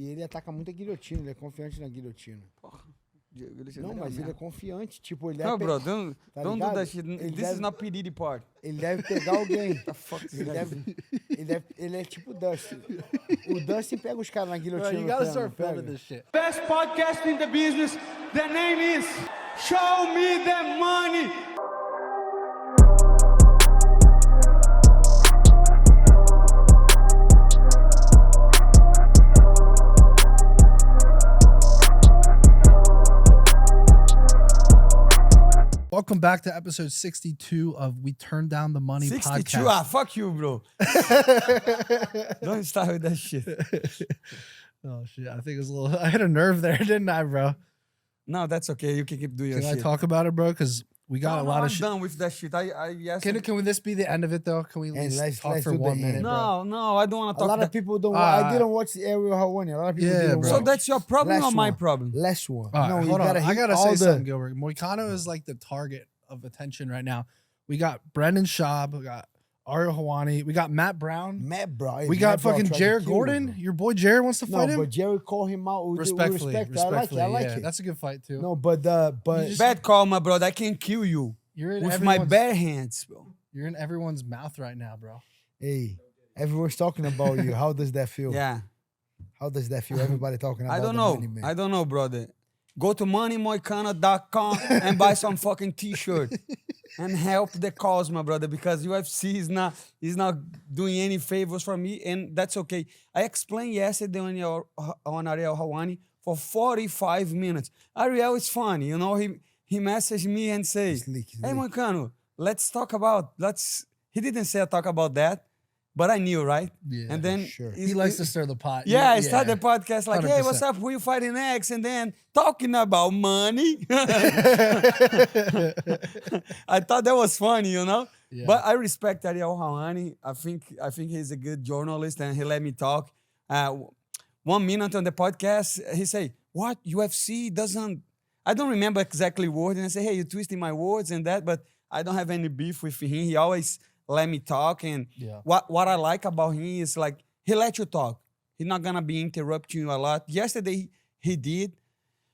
E ele ataca muito a guilhotina, ele é confiante na guilhotina. Porra. Não, mas ele é confiante, tipo, ele deve... No, bro, don't do ligado? that shit. This is not PDD part. Ele deve pegar alguém. The fuck is Ele é tipo o Dustin. O Dustin pega os caras na guilhotina. You gotta start filming this shit. Best podcast in the business. The name is Show Me the Money. Welcome back to episode 62 of We Turn Down the Money 62? podcast. Ah, fuck you, bro. Don't start with that shit. Oh, shit. I think it was a little... I hit a nerve there, didn't I, bro? No, that's okay. You can keep doing your Can shit. I talk about it, bro? Because we got a lot I'm of shit. done with that shit. Yes. Can this be the end of it, though? Can we at least let's talk for do the 1 end. minute, bro? No, I don't want to A talk. lot of people don't. Ah. I didn't watch the Ariel Hawani. A lot of people Yeah, didn't bro. So watch. that's your problem or Last my one. problem? Last one. All right, No, you hold on. gotta I hit gotta all say the- something, Gilbert. Moicano is like the target of attention right now. We got Brendan Schaub. We got Ariel Hawani. We got Matt Brown. Matt Brown. We got Matt Brown fucking tried to Jared kill Gordon. him. Your boy Jared wants to fight No, him. but Jared called him out with Respectfully, respect. respectfully. I like yeah, it. that's a good fight too. No, but Bad call, my brother. I can kill you You're in with my everyone's- bare hands, bro. You're in everyone's mouth right now, bro. hey, everyone's talking about you. How does that feel? Yeah. How does that feel? Everybody talking about I don't the know. money, man. I don't know, brother. Go to moneymoicano.com and buy some fucking t-shirt and help the cause, my brother, because UFC is not doing any favors for me, and that's okay. I explained yesterday on Ariel Hawani for 45 minutes. Ariel is funny, you know. He messaged me and says, Slick. "Hey, Moicano, let's talk about He didn't say talk about that, but I knew, right? Yeah, and then sure. He likes to stir the pot. yeah, I started the podcast like, hey, 100%. what's up? Who you fighting next? And then talking about money. I thought that was funny, you know? Yeah. But I respect Ariel Hawani. I think he's a good journalist and he let me talk. 1 minute on the podcast, he say, what? UFC doesn't... I don't remember exactly words. And I say, hey, you're twisting my words and that, but I don't have any beef with him. He always let me talk. And Yeah. what I like about him is like, he let you talk. He's not gonna be interrupting you a lot. Yesterday, he did.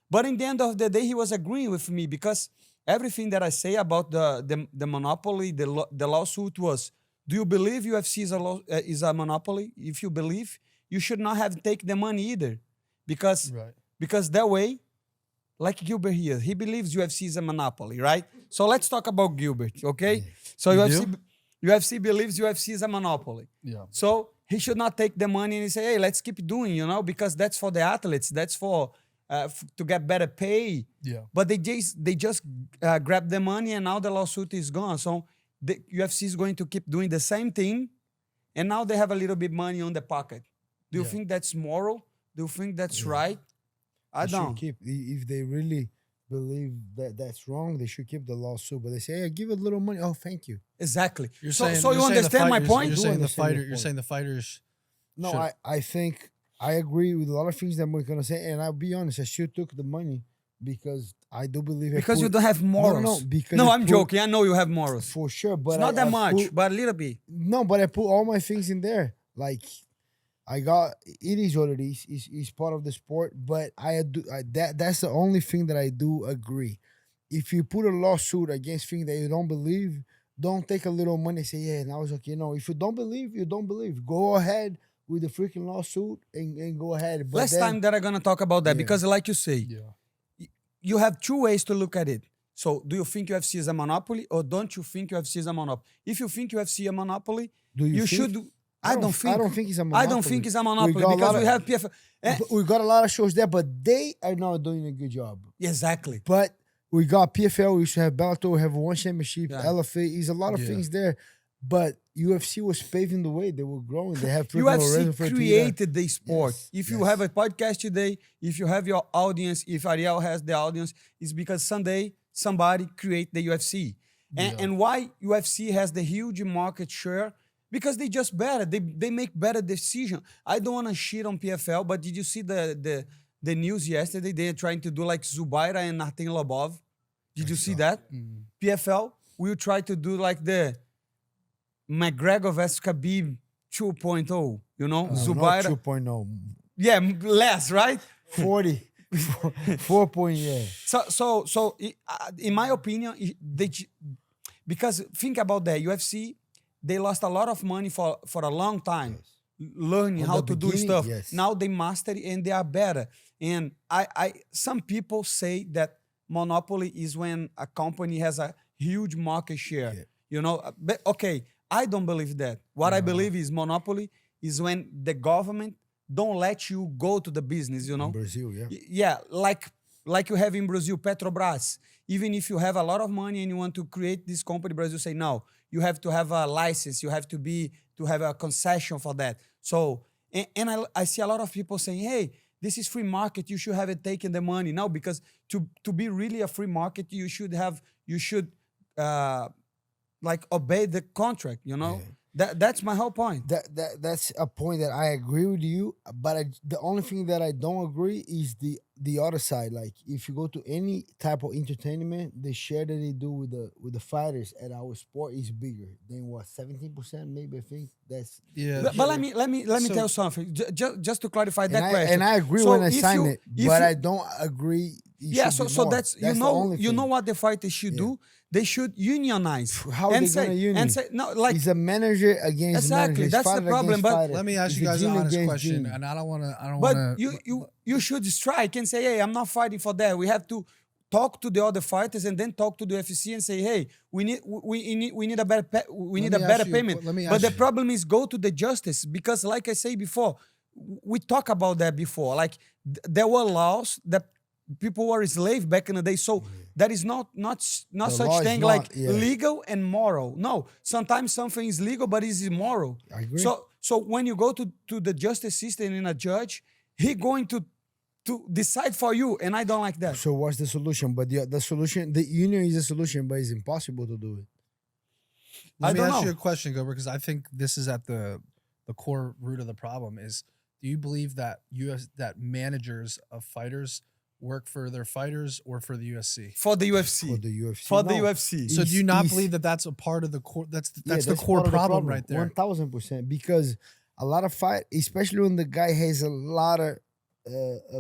But in the end of the day, he was agreeing with me because everything that I say about the monopoly, the lawsuit was, do you believe UFC is a monopoly? If you believe, you should not have taken the money either. Because that way, like Gilbert here, he believes UFC is a monopoly, right? So let's talk about Gilbert, okay? So UFC believes UFC is a monopoly. Yeah. So he should not take the money and say, hey, let's keep doing, you know, because that's for the athletes. That's for to get better pay. Yeah. But they just grabbed the money and now the lawsuit is gone. So the UFC is going to keep doing the same thing. And now they have a little bit money on the pocket. Do you Yeah. think that's moral? Do you think that's right? I They should don't. keep, if they really believe that that's wrong, they should keep the lawsuit. But they say, hey, give a little money. Oh, thank you. Exactly. You're So saying, you you're saying the understand my fighters- point? You're Do saying the understand your fighter. You're point. saying the fighters. No, should- I think I agree with a lot of things that we're gonna say, and I'll be honest, I should took the money because I do believe it Because you put- don't have morals. No, because No, it I'm put- joking. I know you have morals. for sure. But It's not I that much, put- but a little bit. no, but I put all my things in there. Like I got it is what it is. It's part of the sport. But that's the only thing that I do agree. If you put a lawsuit against things that you don't believe, don't take a little money and say, yeah, now it's okay. No, if you don't believe, you don't believe. Go ahead with the freaking lawsuit and go ahead. But Last then, time that I'm gonna talk about that Yeah. because, like you say, Yeah. you have two ways to look at it. So, do you think UFC is a monopoly, or don't you think UFC is a monopoly? If you think UFC is a monopoly, do you think? should. I don't think. I don't think it's a I monopoly. don't think it's a monopoly got a because lot we of- have PFL. But we got a lot of shows there, but they are not doing a good job. Exactly. But we got PFL, we used to have Bellator, we have one championship, Yeah. LFA, is a lot of Yeah. things there. But UFC was paving the way. They were growing. They have freaking Lorenzo UFC Fertitta. created the sport. Yes, If you yes. have a podcast today, if you have your audience, if Ariel has the audience, it's because someday somebody create the UFC. And why UFC has the huge market share? Because they just better. They make better decision. I don't want to shit on PFL, but did you see the news yesterday? They're trying to do like Zubaira and Artem Lobov. Did you see that? PFL will try to do like the McGregor vs. Khabib 2.0, you know? Not Zubaira. 2.0. Yeah, less, right? 40. 4 point, yeah. In my opinion, because think about that, UFC, they lost a lot of money for a long time learning From how the to do beginning, stuff. yes. Now they master it and they are better. And some people say that monopoly is when a company has a huge market share. Yeah. You know, but okay, I don't believe that. What I believe is monopoly is when the government don't let you go to the business, you know? In Brazil, yeah. Yeah, like you have in Brazil, Petrobras. Even if you have a lot of money and you want to create this company, Brazil say no. You have to have a license. You have to have a concession for that. So, and I see a lot of people saying, "Hey, this is free market. You should have it taken the money." No, because to be really a free market, you should like obey the contract. You know, that's my whole point. That's a point that I agree with you, but the only thing that I don't agree is the other side. Like if you go to any type of entertainment, the share that they do with the fighters at our sport is bigger than what 17%, maybe. I think that's But let me So- tell you something. Just to clarify that question. And I agree So when I if sign you- it, if but you- I don't agree. it Yeah, should be so more. that's the only you know thing. what the fighters should do? They should unionize. How are and they say, gonna union? And say no, like He's a manager against Exactly, manager. It's that's the fighter problem, against but fighter. Let me ask It's you a guys an genie honest against question, genie. and I don't want to. but you should strike and say, hey, I'm not fighting for that. We have to talk to the other fighters and then talk to the UFC and say, hey, we need a better Let me ask you a payment. let me But ask the you- problem is go to the justice because, like I say before, we talk about that before. Like there were laws that people were slaves back in the day, so that is not The such law is thing not- like yeah. legal and moral. No, sometimes something is legal but is immoral. I agree. So when you go to the justice system and a judge, he going to decide for you, and I don't like that. So what's the solution? But the solution, the union is a solution, but it's impossible to do it. Let me don't ask know. you a question, Gilbert, because I think this is at the core root of the problem. Is do you believe that that managers of fighters work for their fighters or for the UFC? For the UFC. For the UFC. For the No. UFC. So do you It's- not it's- believe that that's a part of the core? That's Yeah, the core part of the problem right there. 1000%. Because a lot of fight, especially when the guy has a lot of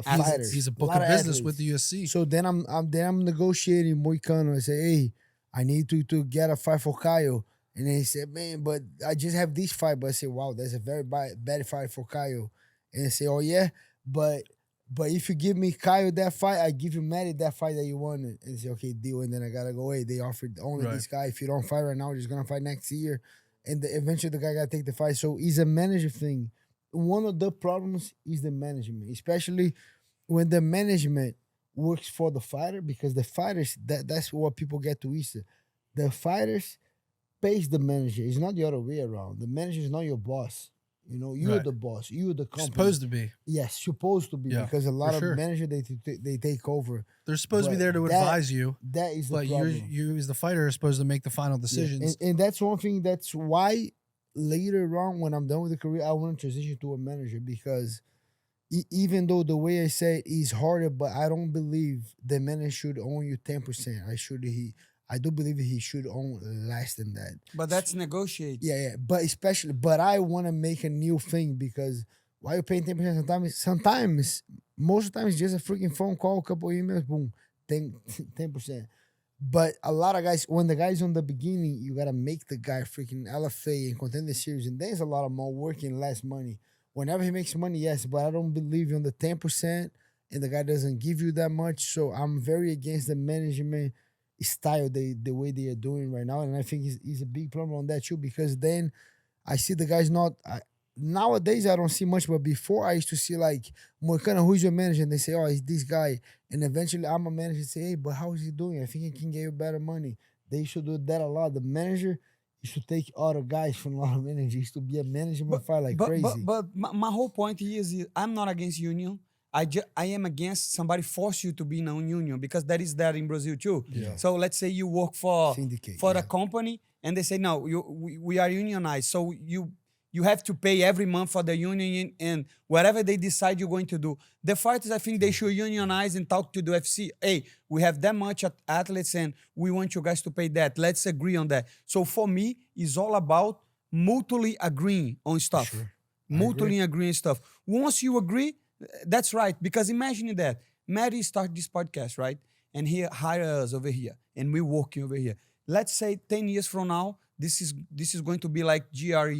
fighters. He's a book lot of business athletes. with the UFC. So then I'm negotiating Moicano. I say, hey, I need to get a fight for Kyle. And then he said, man, but I just have this fight. But I say, wow, that's a very bad fight for Kyle. And I say, oh yeah, but if you give me Kyle that fight, I give you Matty that fight that you wanted. And say, okay, deal. And then I gotta go, hey, they offered only Right. this guy. If you don't fight right now, we're just gonna fight next year. And eventually the guy gotta take the fight. So it's a manager thing. One of the problems is the management, especially when the management works for the fighter, because the fighters, that's what people get twisted. The fighters pays the manager. It's not the other way around. The manager is not your boss. You know, you're Right. the boss. You're the company. Supposed to be. Yes, supposed to be, Yeah, because a lot for of sure. managers they take over. They're supposed to be But there to that- advise you, That is the but problem. you as the fighter are supposed to make the final Yeah, decisions. and that's one thing. That's why later on, when I'm done with the career, I want to transition to a manager, because even though the way I say it is harder, but I don't believe the manager should own you 10%. I do believe he should own less than that. But that's negotiate. Yeah. But I want to make a new thing, because why you paying 10%? Sometimes, most of the time, it's just a freaking phone call, a couple emails, boom, 10%. But a lot of guys, when the guy's on the beginning, you gotta make the guy freaking LFA and contend the series, and there's a lot of more work and less money. Whenever he makes money, yes, but I don't believe in the 10%, and the guy doesn't give you that much. So I'm very against the management style, the way they are doing right now, and I think it's a big problem on that too, because then I see the guys not. Nowadays I don't see much, but before I used to see like Moicano, who's your manager? And they say, oh, it's this guy, and eventually I'm a manager. Say, hey, but how is he doing? I think he can get you better money. They should do that a lot. The manager used to take other guys from a lot of managers. Used to be a management fight like crazy. But my whole point here is I'm not against union. I am against somebody force you to be in a union, because that is there in Brazil too. Yeah. So let's say you work for Syndicate, a yeah. company and they say, no, we are unionized. So you have to pay every month for the union, and whatever they decide you're going to do. The fighters, I think they should unionize and talk to the UFC. Hey, we have that much athletes and we want you guys to pay that. Let's agree on that. So for me, it's all about mutually agreeing on stuff. Sure. Mutually agreeing stuff. Once you agree, That's right. Because imagine that. Matty started this podcast, right? And he hired us over here. And we're working over here. Let's say 10 years from now, this is going to be like GRE,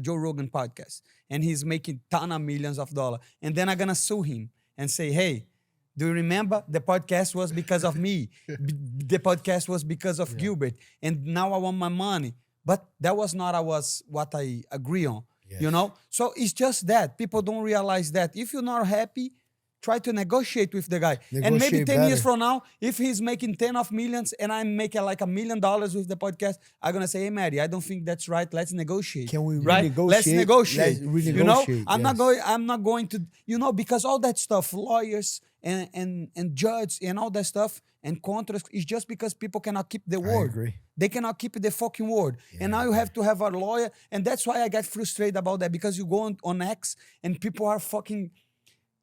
Joe Rogan podcast. And he's making ton of millions of dollars. And then I'm going to sue him and say, hey, do you remember the podcast was because of me? The podcast was because of Gilbert. And now I want my money. But that was not what I agree on. Yes. You know? So it's just that. People don't realize that. If you're not happy, try to negotiate with the guy. And maybe 10 years from now, if he's making 10 of millions and I'm making like $1 million with the podcast, I'm going to say, hey, Matty, I don't think that's right. Let's negotiate. Can we right? renegotiate? Let's negotiate. Let's you know, renegotiate, I'm yes. not going to, you know, because all that stuff, lawyers and judge and all that stuff and contracts is just because people cannot keep the word. agree. They cannot keep the fucking word. And now you have to have a lawyer. And that's why I get frustrated about that, because you go on X and people are fucking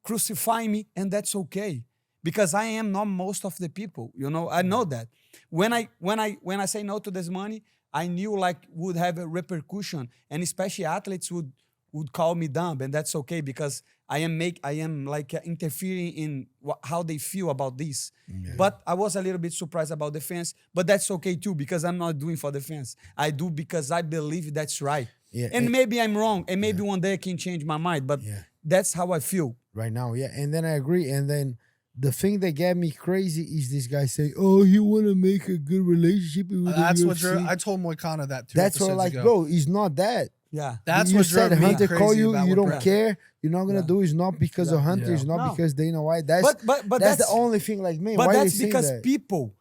crucifying me, and that's okay. Because I am not most of the people, you know, I know that. When I say no to this money, I knew like would have a repercussion, and especially athletes would call me dumb, and that's okay because I am like interfering in how they feel about this. Yeah. But I was a little bit surprised about the fans, but that's okay too, because I'm not doing for the fans. I do because I believe that's right. Yeah, and maybe I'm wrong, and maybe one day I can change my mind, but that's how I feel. Right now, yeah. And then I agree. And then the thing that got me crazy is this guy saying, oh, you want to make a good relationship with that's the what UFC. I told Moicano that too. That's what, like, ago. bro, he's not that. Yeah. That's you what said drove me Hunter crazy call you, about you what don't care. You're not going to do it. It's not because of Hunter. It's not because Dana White. That's, but that's the only thing, like, man, but why that's are you because saying that? people,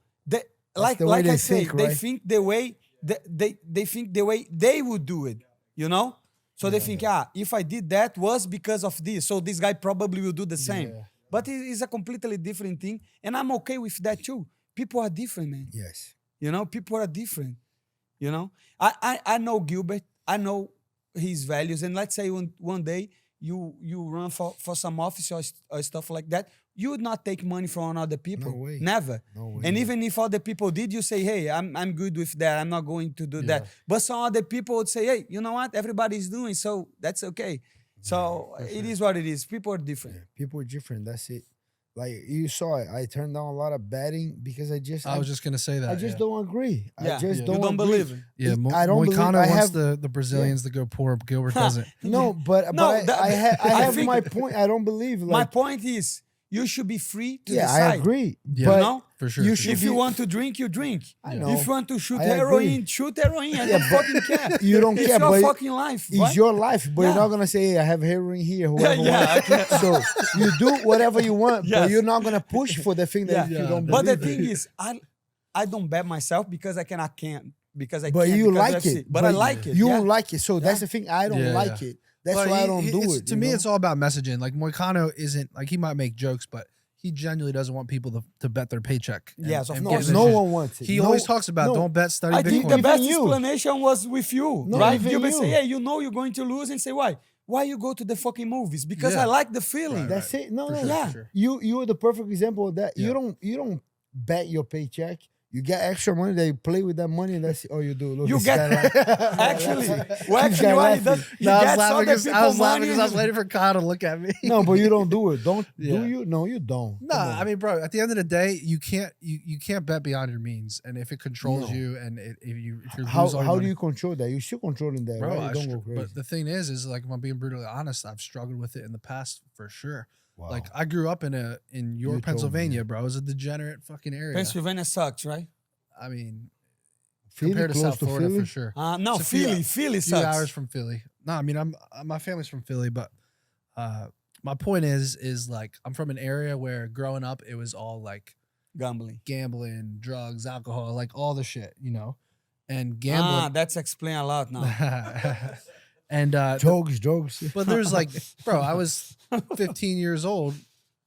like the I say, think, they right? think the way, they think the way they would do it, you know? So they think, if I did that was because of this. So this guy probably will do the same. Yeah. But it's a completely different thing. And I'm okay with that too. People are different, man. Yes. You know, people are different. You know? I know Gilbert. I know his values. And let's say one day you run for some office or stuff like that, you would not take money from other people. No way. Never. No way. And even if other people did, you say, hey, I'm good with that. I'm not going to do that. But some other people would say, hey, you know what? Everybody's doing, so that's okay. So it is what it is. People are different. Yeah, people are different. That's it. Like you saw it. I turned down a lot of betting because I was just gonna say that. I just don't agree. Yeah. I just You don't don't agree. believe it. Yeah, I don't believe. Moicano I wants have the Brazilians to go poor. Gilbert doesn't. no, but No, I have think- my point. I don't believe. Like, My point is, you should be free to yeah, decide. I agree. Yeah. But You know? For sure. you for should sure. If you want to drink, you drink. I know. If you want to shoot I heroin, agree. shoot heroin. I don't fucking care. You don't It's care, your but fucking life. it's right? your life. But you're Yeah. not gonna say, "Hey, I have heroin here." Whoever Yeah, wants. So you do whatever you want, Yes. but you're not gonna push for the thing that Yeah. you don't But believe. the thing in. is, I don't bet myself because I can't. Because I But can't you because like UFC. it. But I like it. You yeah. don't like it. So that's the thing. I don't Yeah, like it. That's But why I he- don't do it's- it. To me, it's all about messaging. Like Moicano isn't like he might make jokes, but he genuinely doesn't want people to bet their paycheck. Yes, of and course. give no it- one wants it. He No- always talks about no. don't bet, study I think Bitcoin. the best Even you. explanation was with you, No, right? even You you. say, hey, you know you're going to lose, and say, why? Why you go to the fucking movies? Because Yeah. I like the feeling. That's it. No, For no, sure, yeah. for sure. You are the perfect example of that. Yeah. You don't bet your paycheck. You get extra money. They play with that money, and that's all you do. Look, You this get guy like- actually, This well, actually, guy what he does, laughing. he No, I was gets laughing other because people money. I was waiting for Kyle to look at me. No, but you don't do it. Don't Yeah. do you? No, you don't. No, Come on. I mean, bro. At the end of the day, you can't bet beyond your means, and if it controls No. you, and if you how lose all your do money- you control that? You're still controlling that, bro? right? I You don't str- go crazy. but the thing is like if I'm being brutally honest, I've struggled with it in the past for sure. Wow. Like I grew up in told York, me, Pennsylvania, yeah. bro. It was a degenerate fucking area. Pennsylvania sucks, right? I mean, Philly, compared to close South to Florida Philly? for sure. No, It's a few- Philly A few sucks. hours from Philly. No, I mean my family's from Philly, but my point is like I'm from an area where growing up it was all like Gambling. gambling, drugs, alcohol, like all the shit, you know. And gambling That's explain a lot now. and Jokes. but there's like, bro, I was 15 years old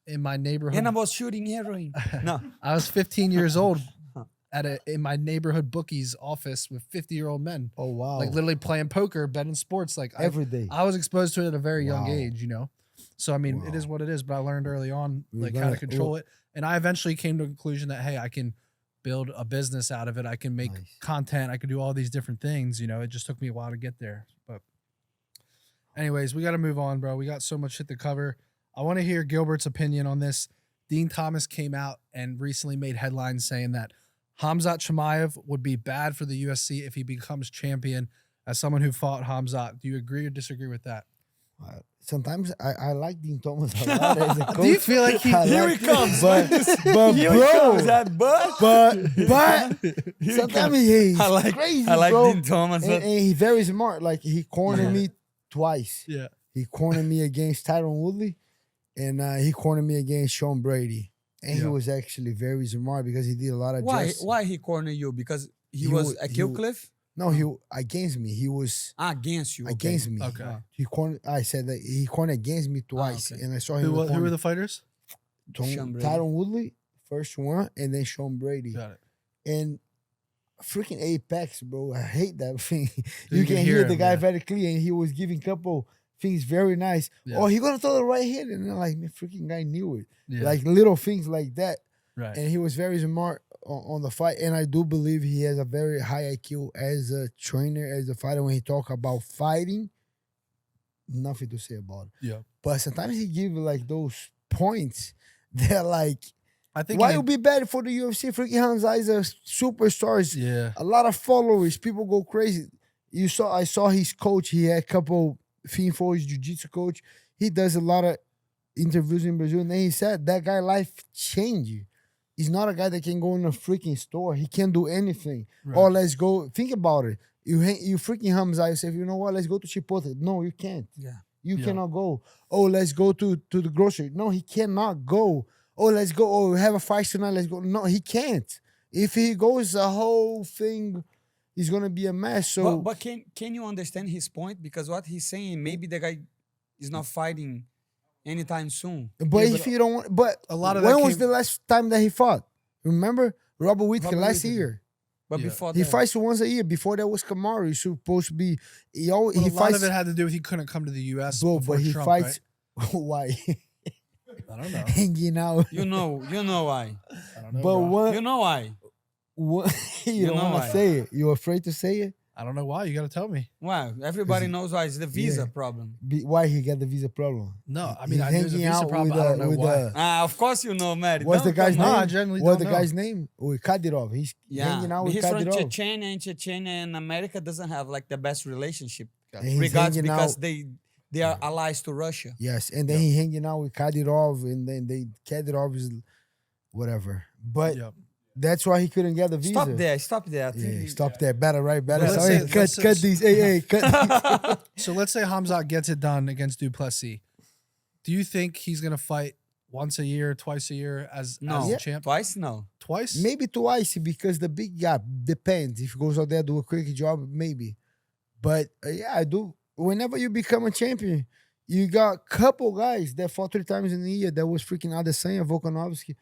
in my neighborhood. And I was shooting heroin. No. I was 15 years old in my neighborhood bookie's office with 50-year-old men, Oh wow! like literally playing poker, betting sports. Like every day. I was exposed to it at a very young Wow. age, you know. So I mean, it is Wow. what it is. But I learned early on We're like how gonna- to control it, and I eventually came to the conclusion that hey, I can build a business out of it. I can make Nice. content. I can do all these different things. You know, it just took me a while to get there. But anyways, we got to move on, bro. We got so much shit to cover. I want to hear Gilbert's opinion on this. Dean Thomas came out and recently made headlines saying that Khamzat Chimaev would be bad for the UFC if he becomes champion. As someone who fought Khamzat, do you agree or disagree with that? Sometimes I like Dean Thomas a lot as a coach. Do you feel like Here he comes. But Here he comes, that but sometimes he's I like crazy, I like bro. Dean Thomas. And he's very smart. Like he cornered me twice. Yeah. He cornered me against Tyron Woodley, and he cornered me against Sean Brady. And he was actually very smart because he did a lot of Why he cornered you? Because he was a kill cliff? No, he against me. He was Against you. against me. Okay. He cornered. I said that he cornered against me twice, okay. and I saw him. Who were the fighters? Sean Brady. Tyron Woodley, first one, and then Sean Brady. Got it. And freaking Apex, bro. I hate that thing. You You can can hear hear the him, guy yeah. very clear, and he was giving couple things very nice. Yeah. Oh, he gonna throw the right hand, and then like, man, freaking guy knew it. Yeah. Like little things like that. Right. And he was very smart on the fight, and I do believe he has a very high IQ as a trainer, as a fighter. When he talk about fighting, nothing to say about it. Yeah. But sometimes he give like those points that like, I think why it would be bad for the UFC? Freaking Khamzat is a superstar. Yeah. A lot of followers. People go crazy. I saw his coach. He had a couple for his jiu-jitsu coach. He does a lot of interviews in Brazil, and then he said that guy life changed. He's not a guy that can go in a freaking store. He can't do anything. Right. Or let's go. Think about it. You freaking Khamzat. You say, you know what? Let's go to Chipotle. No, you can't. Yeah. You Yeah. cannot go. Oh, let's go to the grocery. No, he cannot go. Oh, let's go. Oh, we have a fight tonight. Let's go. No, he can't. If he goes, the whole thing is gonna be a mess. So, But can you understand his point? Because what he's saying, maybe the guy is not fighting anytime soon. but Yeah, if but you don't want, but a lot of when that was came- the last time that he fought? Remember Robert Whittaker Robert last Whittaker. year? But Yeah. before He that, fights once a year. Before that was Kamaru. He's supposed to be. He always Well, he a lot fights. of it had to do with he couldn't come to the U.S. Bro, before but he Trump, fights. Why? Right? I don't know. Hanging out. you know why. I don't know. But bro. what? You know why. What you You don't know want why. to say it. You're afraid to say it. I don't know why. You got to tell me. Why? Everybody knows why. It's the visa Yeah. problem. Why he got the visa problem? No, I mean, He's there's a hanging visa out problem. with, I don't know with why. Of course you know, Mary. What's the guy's No, name? I generally What's don't the know. guy's name? With Kadyrov. He's hanging out with he's from Kadyrov. Chechnya, and Chechnya and America doesn't have like the best relationship. And he's Regards hanging because out- they are allies to Russia. Yes, and then he hanging out with Kadyrov, and then Kadyrov is whatever. But Yep. that's why he couldn't get the visa. Stop there. I think Yeah, he- stop there. Better, right? Better. Let's So, say- hey, let's cut say- these. Hey, cut. So let's say Khamzat gets it done against Duplessis. Do you think he's going to fight once a year, twice a year as No, a champ? twice no. Twice? Maybe twice because the big gap depends. If he goes out there do a quick job, maybe. But yeah, I do. Whenever you become a champion, you got couple guys that fought 3 times in a year. That was freaking Adesanya, Volkanovski,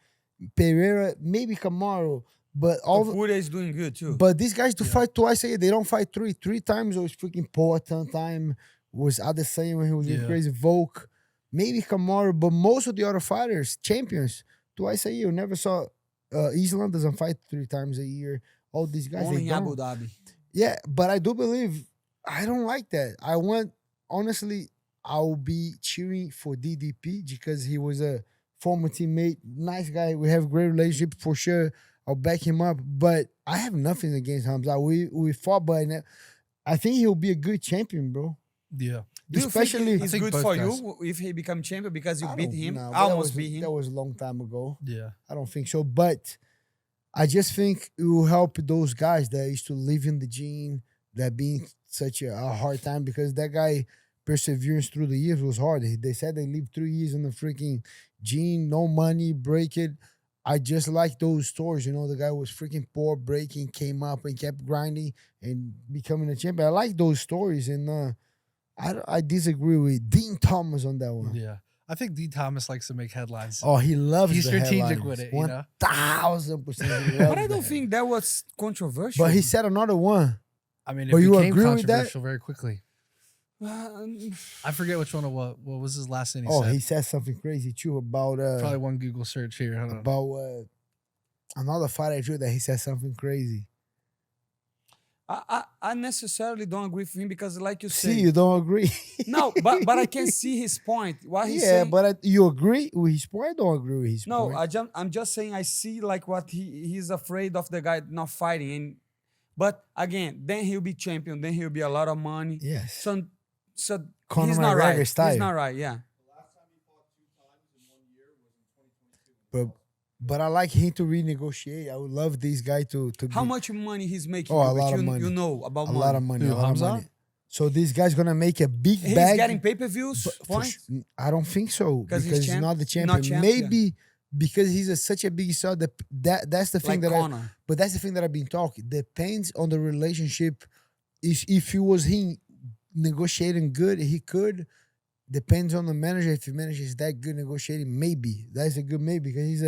Pereira, maybe Kamaru. But all Fury is doing good too. but these guys to fight twice a year, they don't fight 3. 3 times was freaking Poatan time. Was Adesanya when he was Yeah. crazy. Volk, maybe Kamaru, but most of the other fighters, champions, twice a year. Never saw Islam doesn't fight 3 times a year. All these guys, Only they in don't. Abu Dhabi. Yeah, but I do believe I don't like that. I want honestly, I'll be cheering for DDP because he was a former teammate, nice guy. We have a great relationship for sure. I'll back him up, but I have nothing against Khamzat. We fought, but I think he'll be a good champion, bro. Yeah. Do you Especially think it's think good both for guys. you if he become champion because you I beat don't- him? nah, but Almost beat him. That was a long time ago. Yeah. I don't think so, but I just think it will help those guys that used to live in the gene, that being such a hard time because that guy perseverance through the years was hard. They said they lived 3 years in the freaking gene, no money, break it. I just like those stories. You know, the guy was freaking poor, breaking, came up and kept grinding and becoming a champion. I like those stories, and I disagree with Dean Thomas on that one. Yeah. I think D. Thomas likes to make headlines. Oh, he loves He's the strategic headlines. with it, you know? 1,000%. But I don't think that was controversial. But he said another one. I mean, it But you became agree with that? controversial very quickly. Uh, I forget which one it was. What was his last thing he Oh, said? he said something crazy too about Probably one Google search here. Hold on. about another fighter too that he said something crazy. I necessarily don't agree with him because, like you See, say, you don't agree. no, but I can see his point. What he's Yeah, saying. but you agree with his point? I don't agree with his No, point. I'm just saying I see like what he's afraid of the guy not fighting. But again, then he'll be champion. Then he'll be a lot of money. Yes. So Conor he's not right. McGregor style. He's not right. Yeah. But I like him to renegotiate. I would love this guy to How be much money he's making? Oh, a Gilbert? lot of you, money. You know about a money. lot of money. Who, A lot of Khamzat? money. So this guy's gonna make a big He's bag. getting pay-per-views for points. I don't think so because he's he's champ- not the not champion. champ, Maybe because he's such a big star. That's the thing Like that Conor. but that's the thing that I've been talking. Depends on the relationship. If it was him negotiating good, he could. Depends on the manager. If the manager is that good negotiating, maybe that's a good maybe because he's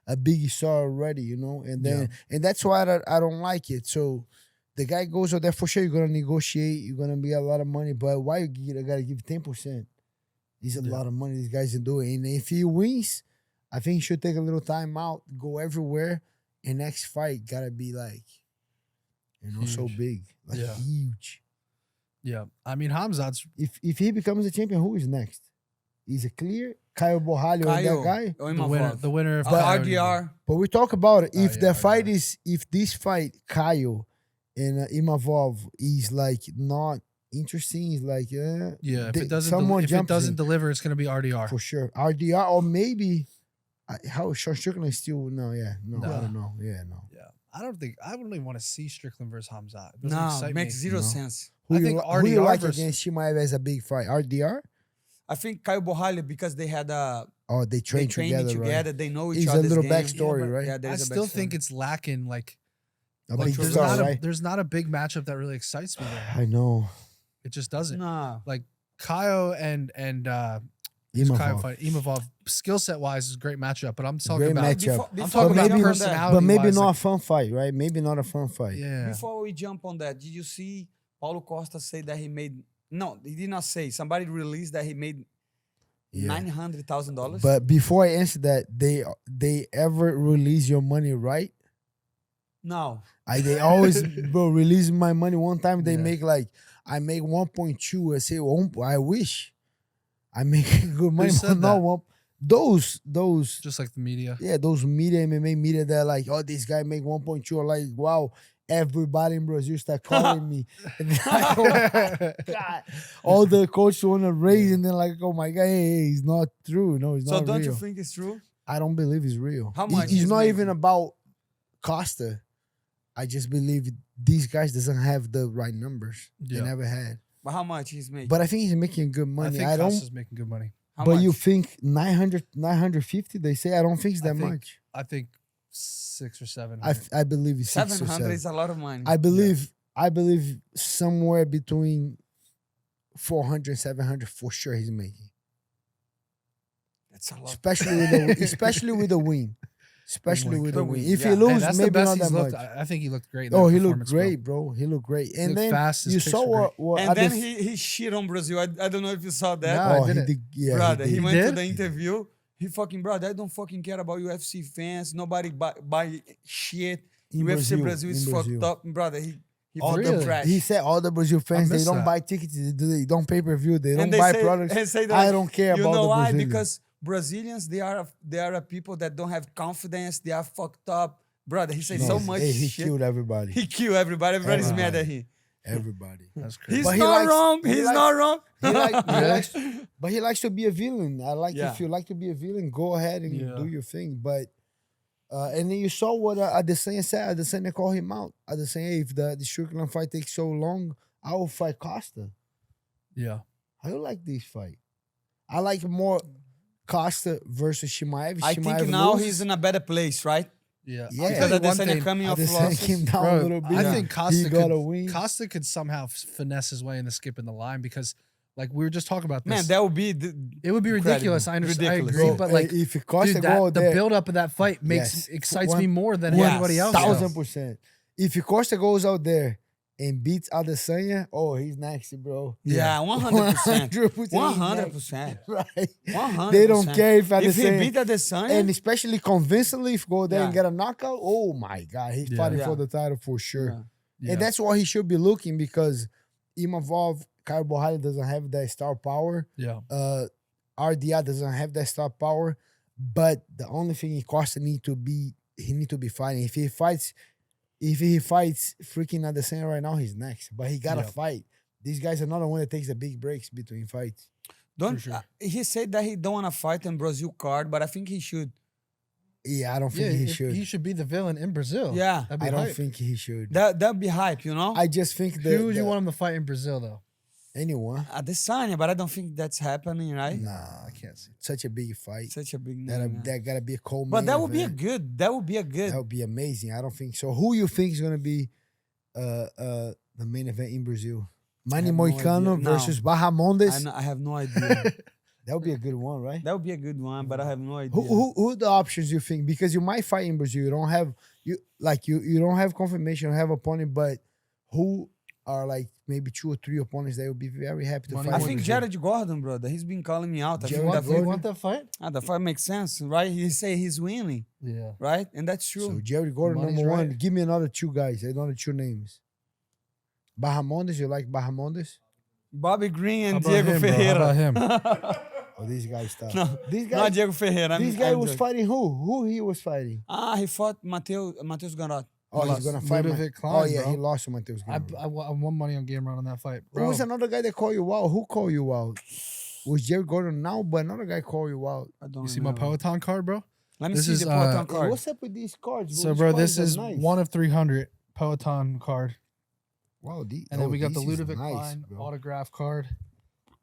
a big star already, you know. And then and that's why I don't like it. So the guy goes out there for sure. You're gonna negotiate. You're gonna be a lot of money. But why you gotta give 10%? It's a lot of money these guys can do it. And if he wins, I think he should take a little time out, go everywhere, and next fight gotta be like, so Huge. big, like Yeah. huge. Yeah. I mean, Khamzat's If he becomes a champion, who is next? Is it clear? Kyle Bohalho and that Kyle guy? or the winner. Imavov. The winner of But Kyle and RDR. But we talk about it. If yeah, the fight yeah. if this fight, Kyle and Imavov is like not interesting, it's like Yeah, if they- it doesn't, someone if it jumps doesn't in. deliver, it's going to be RDR. For sure. RDR or maybe how Sean Strickland is still no, I No. don't know. Yeah, no. Yeah, I don't even want to see Strickland versus Hamzat. It doesn't No, excite makes me. zero No. sense. I think who you RDR like versus- against Shimaev as a big fight? RDR? I think Kyle Bohalho because they had Oh, they they trained trained together, They know each It's a other's little game. backstory, but- right? Yeah, there's I a still think backstory. it's lacking. Like right? A Like, big there's star, not a right? there's not a big matchup that really excites me there. I know. It just doesn't. Nah. Like Kyle and who's Kyle Imavov. fight? Imavov skill set wise is a great matchup, but I'm talking Great about matchup. I'm Before talking we about jump on that- personality. But maybe wise, not like, a fun fight, right? Maybe not a fun fight. yeah. Before we jump on that, did you see Paulo Costa say that he made? No, he did not say. Somebody released that he made Yeah. $900,000. But before I answer that, they ever release your money right? no, They always release my money. One time they Yeah. make like I make 1.2. I say I wish I make good money. said but not that? one. Those Just like the media. yeah, those MMA media that like, oh, this guy make 1.2. Like, wow, everybody in Brazil start calling me. And then like, oh my God. All the coaches want to raise and then like, oh my God, hey, it's not true. No, it's so not don't real. you think it's true? I don't believe it's real. How much It's he's not making? even about Costa. I just believe these guys doesn't have the right numbers. Yeah. They never had. But how much he's making? But I think he's making good I money. think I don't. Costa's making good money. How But much? you think 900, 950? They say I don't think it's I that think- much. I think 6 or 7. I believe it's 6 or 700 7. is a lot of money. I believe somewhere between 400 and 700 for sure he's making. That's a lot. Especially with the win. Especially with the win. If Yeah. he Hey, lose, that's the maybe best not that he's looked. much. I think he looked great. In Oh, that he looked performance, bro. great, bro. He looked great. And looked then fast, his you kicks saw were what And at then the- he shit on Brazil. I don't know if you saw that. No, I oh, he didn't. did. Yeah, Brother, he did. went to did? the interview. He fucking, brother, I don't fucking care about UFC fans. Nobody buy shit. In UFC Brazil is in fucked Brazil. up. Brother, he All fucked really? up trash. He said all the Brazil fans, they missed don't that. buy tickets, they don't pay per view, they don't And they buy say- products. and say that, I don't care you about know the why? Brazilians. Because Brazilians, they are a people that don't have confidence. They are fucked up. Brother, he said so much he shit. killed everybody. He killed everybody. Everybody's mad at him. Everybody. That's crazy. He's But he not likes- wrong. he He's likes- not wrong. But he likes to be a villain. I like Yeah. if you like to be a villain, go ahead and Yeah. do your thing. But and then you saw what Adesanya said. Adesanya called him out. Adesanya, hey, if the Strickland fight takes so long, I will fight Costa. Yeah. I don't like this fight. I like more Costa versus Shimaev. I Shimaev think now loses. he's in a better place, right? Yeah. Yeah. I'll Because tell you one Adesanya thing, coming off Adesanya losses. came down bro, a little bit. I think Costa he got a could, win. Costa could somehow finesse his way into skipping the line because, like, we were just talking about this. Man, that would be it would be ridiculous. I understand. I Ridiculous. agree, Bro, but like, if Costa dude, go the there, build up of that fight Yes. excites One- me more than Yes. anybody else. 1,000%. If Costa goes out there and beats Adesanya, oh, he's next, bro. Yeah, 100%. 100%. 100%. Right. 100%. They don't care if If he Adesanya. beat Adesanya, And especially convincingly, if go there and Yeah. get a knockout, oh my God, he's Yeah. fighting Yeah. for the title for sure. Yeah. Yeah. And that's why he should be looking, because Imavov, Carbohydrate doesn't have that star power. Yeah. RDA doesn't have that star power. But the only thing Costa need to be fighting. If he fights freaking Adesanya right now, he's next. But he gotta fight. These guys are not the one that takes the big breaks between fights. He said that he don't want to fight in Brazil card, but I think he should. Yeah, I don't think he should. He should be the villain in Brazil. Yeah. That'd be I don't hype. think he should. That'd be hype, you know? I just think that Who would you want him to fight in Brazil, though? anyone. Adesanya, but I don't think that's happening, right? Nah, I can't see. Such a big fight. Such a big name. Yeah. That gotta be a cold. But that would be a good. That would be a good. That would be amazing. I don't think so. Who you think is gonna be the main event in Brazil? Manny have no Moicano idea. No. versus Bahamondes. I have no idea. That would be a good one, right? That would be a good one, but I have no idea. Who the options you think? Because you might fight in Brazil. You don't have you don't have confirmation, you don't have opponent, but who are like maybe 2 or 3 opponents that would be very happy to Money fight? I in think Brazil? Jared Gordon, brother. He's been calling me out. I Jared think that Gordon? You want that fight? the fight makes sense, right? He say he's winning, Yeah. right? And that's true. So Jared Gordon, Money's number one. right. Give me another 2 guys. Another 2 names. Bahamondes, you like Bahamondes? Bobby Green How and about Diego him, bro? Ferreira. How about him? Oh, these guys tough. No, These not guys. Diego Ferreira. This guy I'm was joking. fighting who? Who he was fighting? He fought Mateus Garot. Oh, he's lost. gonna fight. Ludovic Oh Klein, yeah, bro. he lost to Mateus. I won money on game run on that fight. Who Bro, was another guy that called you out? Who called you out? Was Jared Gordon now? But another guy called you out. I don't you see my remember. Peloton card, bro? Let me This see is, the Peloton Hey, card. what's up with these cards? So, These bro, cards this are is nice. 1 of 300 Peloton card. Wow, And then we got the this is Ludovic nice, Klein bro. autograph card.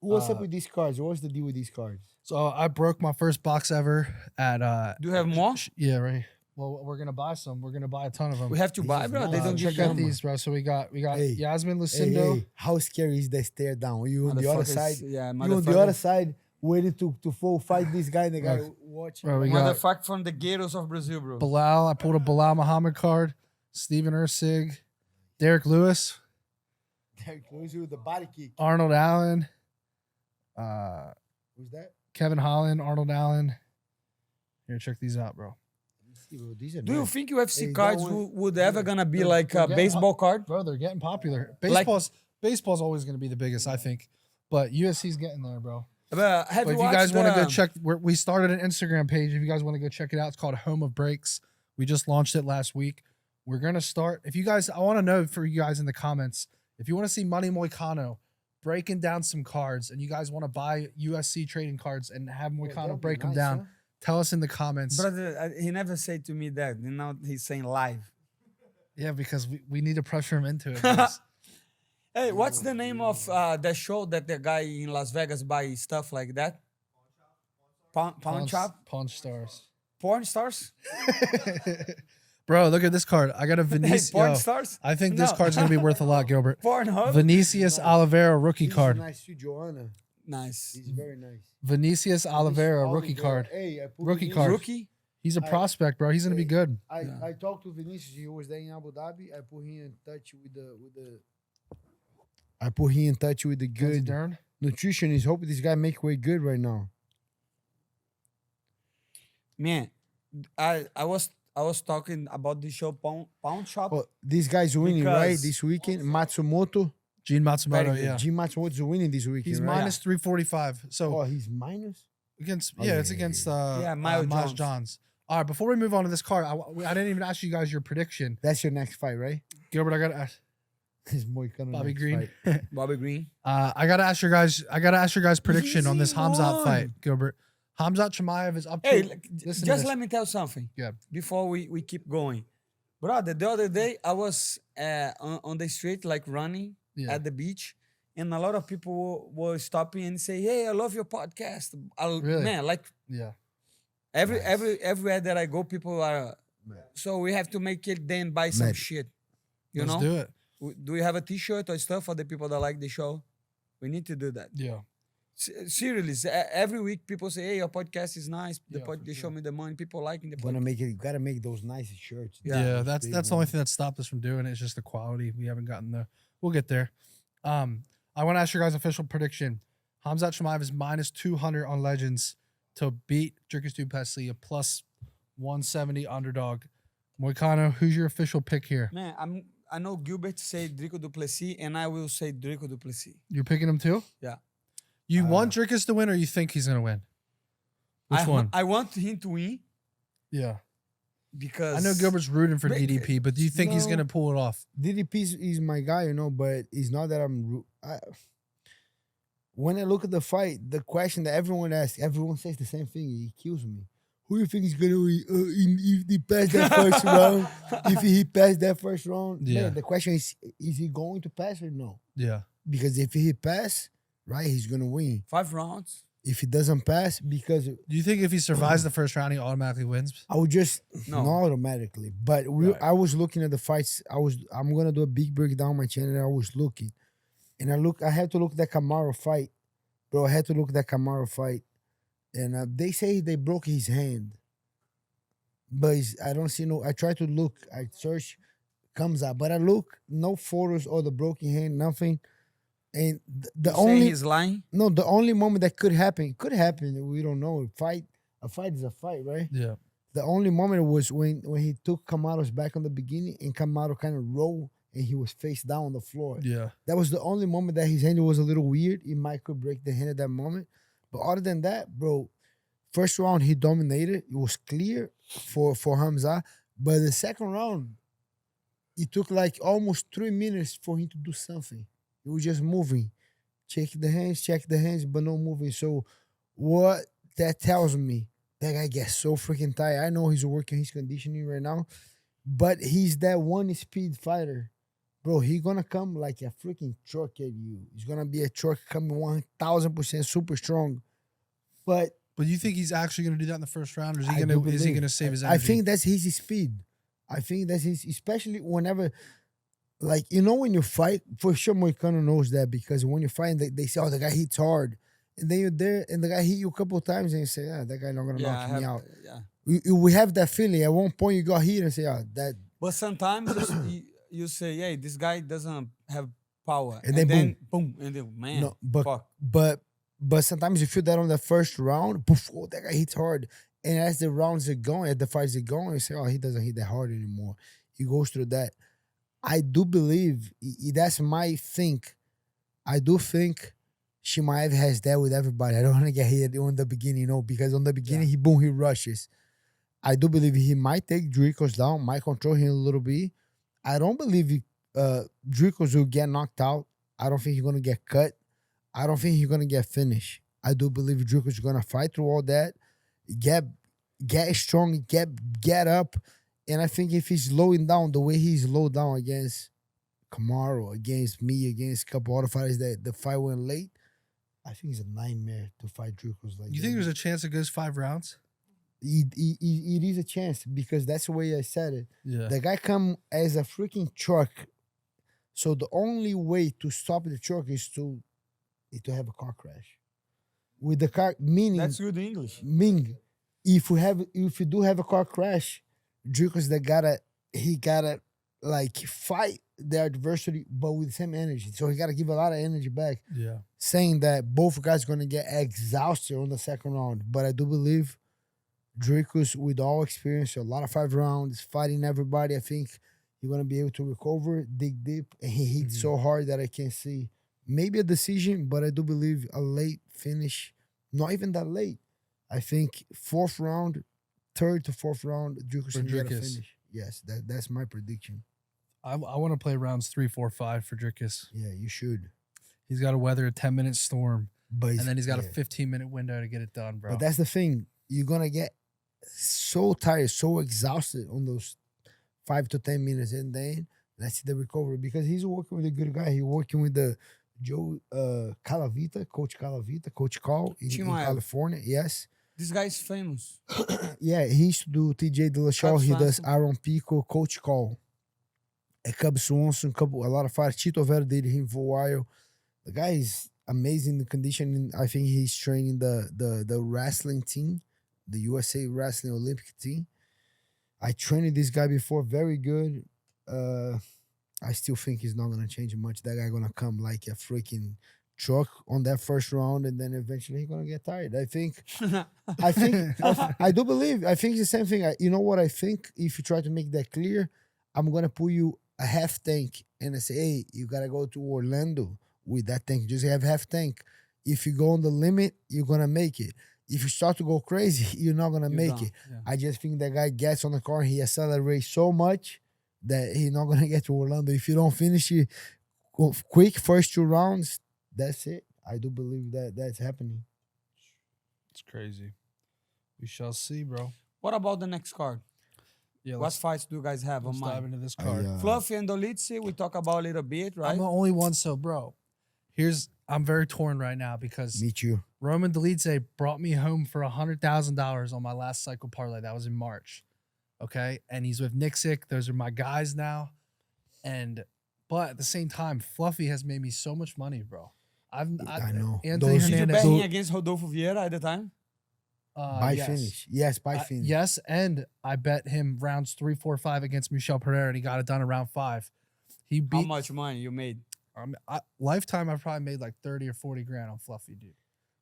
What's up with these cards? What's the deal with these cards? So I broke my first box ever at Do you have more? yeah, right. Well, we're gonna buy some. We're gonna buy a ton of them. We have to This buy, is bro. They nice. don't Check give out them. these, bro. So we got Hey. Yasmin, Hey, Lucindo. hey, how scary is that stare down? You on the other Motherfuckers, side? yeah, You on the motherfucker. other side, waiting to full fight this guy, and the guy watching. Bro, we got Motherfucker from the ghettos of Brazil, bro. Bilal. I pulled a Bilal Muhammad card. Steven Erceg, Derek Lewis, Derek Lewis with the body kick. Arnold Allen, Who's that? Kevin Holland, Arnold Allen. Here, check these out, bro. See, bro, these are Do you nice. think UFC Hey, that cards one- would ever gonna be They're- like they're a getting baseball card? Bro, they're getting popular. Like- Baseball's always gonna be the biggest, I think. But UFC's getting there, bro. Have But you if you guys want want to go check, we started an Instagram page. If you guys want to go check it out, it's called Home of Breaks. We just launched it last week. We're gonna start. If you guys, I want to know for you guys in the comments, if you want to see Money Moicano breaking down some cards, and you guys want to buy USC trading cards and have Moicano break them down, tell us in the comments. Brother, he never said to me that. You know, he's saying live. Yeah, because we need to pressure him into it. guys. Hey, what's the name of that show that the guy in Las Vegas buy stuff like that? Pawn shop? Pawn Stars. Porn stars? Bro, look at this card. I got a Hey, Vinicius. porn stars? I think this No. card's gonna be worth a lot, Gilbert. Pornhub? Vinicius Oliveira rookie This is card. nice too, Joanna. Nice. He's very nice. Vinicius Oliveira rookie card. Hey, I put Rookie Vinicius- card. Rookie? He's a prospect, bro. He's gonna be good. I talked to Vinicius. He was there in Abu Dhabi. I put him in touch with the. I put him in touch with the Good. good Dern. nutritionist. Hope this guy make weight good right now. Man, I was talking about the show Pawn Shop. Oh, this guy's winning right Because- this weekend. Matsumoto, Gene Very Matsumoto, good. yeah. Jim Matsumoto's winning this weekend. He's right? minus 345. So Oh, he's minus. against Oh, yeah, yeah, it's yeah, against Miles Miles Jones. Johns. All right, before we move on to this card, I didn't even ask you guys your prediction. That's your next fight, right? Gilbert, I gotta ask His Moicano Bobby next Green. fight. Bobby Green. I gotta ask your guys prediction on this Easy Hamzat one. fight, Gilbert. Hamzat Chimaev is up to Hey, listen to just this. let me tell something. Yeah. Before we keep going. Brother, the other day I was on the street like running Yeah. at the beach, and a lot of people were stopping and say, "Hey, I love your podcast." Really? Man, like Yeah. everywhere that I go, people are. So we have to make it then buy some Man. shit. You Let's know? do it. Do we have a T-shirt or stuff for the people that like the show? We need to do that. Yeah. Seriously, every week people say, "Hey, your podcast is nice." Yeah, for They show sure. me the money. People liking the Wanna podcast. make it? You gotta make those nice shirts. Yeah, Those that's big the only ones. thing that stopped us from doing it. It's just the quality. We haven't gotten there. We'll get there. I want to ask your guys' official prediction. Hamzat Chimaev is minus 200 on Legendz to beat Dricus Duplessis, a plus 170 underdog. Moicano, who's your official pick here? Man, I know Gilbert say Drico du Plessis, and I will say Drico du Plessis. You're picking him too? Yeah. You want Dricus to win, or you think he's gonna win? Which one? I want him to win Yeah. because I know Gilbert's rooting for But- DDP, but do you think he's No. gonna pull it off? DDP is my guy, but it's not that when I look at the fight, the question that everyone asks, everyone says the same thing. He kills me. Who do you think is gonna win if he pass that first round? If he pass that first round, Yeah. man, the question is he going to pass or no? Yeah. Because if he pass, right, he's gonna win. 5 rounds. If he doesn't pass, because Do you think if he survives the first round, he automatically wins? I would just No. not automatically. But I was looking at the fights. I'm gonna do a big breakdown on my channel. I was looking, and I had to look at that Kamaru fight, bro. I had to look at that Kamaru fight, and they say they broke his hand, but I don't see no. I try to look. I search Khamzat, but I look no photos or the broken hand, nothing. And the You saying only he's lying. no, the only moment that could happen. We don't know. A fight is a fight, right? Yeah. The only moment was when he took Kamaru's back on the beginning and Kamaru kind of rolled and he was face down on the floor. Yeah. That was the only moment that his hand was a little weird. He might could break the hand at that moment. But other than that, bro, first round he dominated. It was clear for Khamzat. But the second round, it took like almost 3 minutes for him to do something. He was just moving. Check the hands, but no moving. So what that tells me, that guy gets so freaking tired. I know he's working his conditioning right now, but he's that one speed fighter. Bro, he gonna come like a freaking truck at you. He's gonna be a truck coming 1000% super strong. But you think he's actually gonna do that in the first round, or is he I gonna do believe- gonna save his energy? I think that's his speed. I think that's his, especially whenever, like, when you fight, for sure Moicano knows that, because when you fight, they say, oh, the guy hits hard. And then you're there, and the guy hit you a couple of times, and you say, that guy not going to knock me out. Yeah. We have that feeling. At one point, you got hit and say, that. But sometimes you say, hey, this guy doesn't have power. And then boom. And then, man, No, fuck. but sometimes you feel that on the first round, poof, oh, that guy hits hard. And as the rounds are going, as the fights are going, you say, oh, he doesn't hit that hard anymore. He goes through that. I do believe, that's my think. I do think Chimaev has that with everybody. I don't want to get hit on the beginning, because on the beginning, he rushes. I do believe he might take Dricos down, might control him a little bit. I don't believe Dricos will get knocked out. I don't think he's going to get cut. I don't think he's going to get finished. I do believe Dricos is going to fight through all that, get strong, get up. And I think if he's slowing down the way he's slowed down against Kamaru, against me, against a couple other fighters that the fight went late, I think it's a nightmare to fight Dricos like that. You think there's a chance it goes 5 rounds? It is a chance, because that's the way I said it. Yeah. The guy come as a freaking truck. So the only way to stop the truck is to have a car crash. With the car, meaning That's good English. if you do have a car crash, Dricos he gotta like fight the adversity, but with the same energy. So he gotta give a lot of energy back. Yeah. Saying that both guys gonna get exhausted on the second round. But I do believe Dricos, with all experience, a lot of 5 rounds, fighting everybody, I think he's gonna be able to recover, dig deep, and he hits so hard that I can see maybe a decision, but I do believe a late finish. Not even that late. I think 4th round, 3rd to 4th round, Dricos For can get a Dricus. finish. Yes, that's my prediction. I want to play rounds 3, 4, 5 for Dricus. Yeah, you should. He's got to weather a 10-minute storm, But and then he's got a yeah. 15-minute window to get it done, bro. But that's the thing. You're gonna get so tired, so exhausted on those 5 to 10 minutes, and then let's see the recovery, because he's working with a good guy. He's working with the Joe Calavita, Coach Call in Chimaev. California. Yes. This guy is famous. Yeah, he used to do TJ Dillashaw. Cub He does Swanson. Aaron Pico, Coach Call. Cub Swanson, a lot of fighters. Tito Vera did him for a while. The guy is amazing in the conditioning. I think he's training the wrestling team, the USA Wrestling Olympic team. I trained this guy before, very good. I still think he's not gonna change much. That guy gonna come like a freaking truck on that first round, and then eventually he's gonna get tired. I think I do believe. I think it's the same thing. You know what I think? If you try to make that clear, I'm gonna put you a half tank and I say, hey, you gotta go to Orlando with that tank. Just have half tank. If you go on the limit, you're gonna make it. If you start to go crazy, you're not gonna make it. Yeah. I just think that guy gets on the car, he accelerates so much that he's not gonna get to Orlando. If you don't finish it quick first 2 rounds, that's it. I do believe that that's happening. It's crazy. We shall see, bro. What about the next card? Yeah, What fights do you guys have let's on dive mind? into this card. Fluffy and Dolidze, we talk about a little bit, right? I'm the only one, so bro. I'm very torn right now because Me too. Roman Dolidze brought me home for $100,000 on my last cycle parlay. That was in March. Okay. And he's with Nixick. Those are my guys now. But at the same time, Fluffy has made me so much money, bro. I know. Anthony Those- Did you Hernandez. bet him against Rodolfo Vieira at the time? By yes. finish. Yes, by finish. Yes, and I bet him rounds 3, 4, 5 against Michel Pereira, and he got it done in round 5. He How beat much money you made? lifetime. I've probably made like 30 or 40 grand on Fluffy, dude.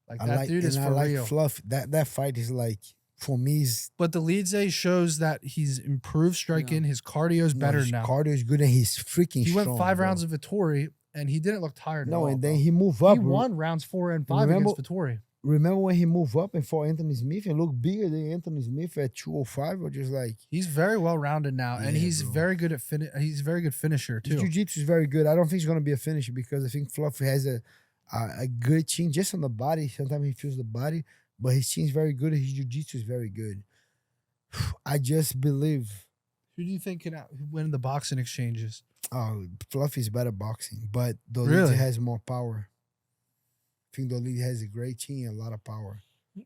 Like I that like, dude is and for I like real. Fluff. That fight is like, for me, is But the Legendz shows that he's improved striking. His cardio's better his now. cardio is good and he's freaking He went strong, 5 bro. rounds of Vittori, and he didn't look tired. No, at all, and then bro. he moved up. He won rounds 4 and 5 Remember- against Vittori. Remember when he moved up and fought Anthony Smith and looked bigger than Anthony Smith at 205, or just like He's very well rounded now, and Yeah, he's bro. very good at he's a very good finisher his too. jiu-jitsu is very good. I don't think he's gonna be a finisher because I think Fluffy has a good chin just on the body. Sometimes he feels the body, but his chin's very good. His jiu-jitsu is very good. I just believe Who do you think can win the boxing exchanges? Fluffy's better boxing, but Dolidze Really? has more power. I think Dolidze has a great chin and a lot of power.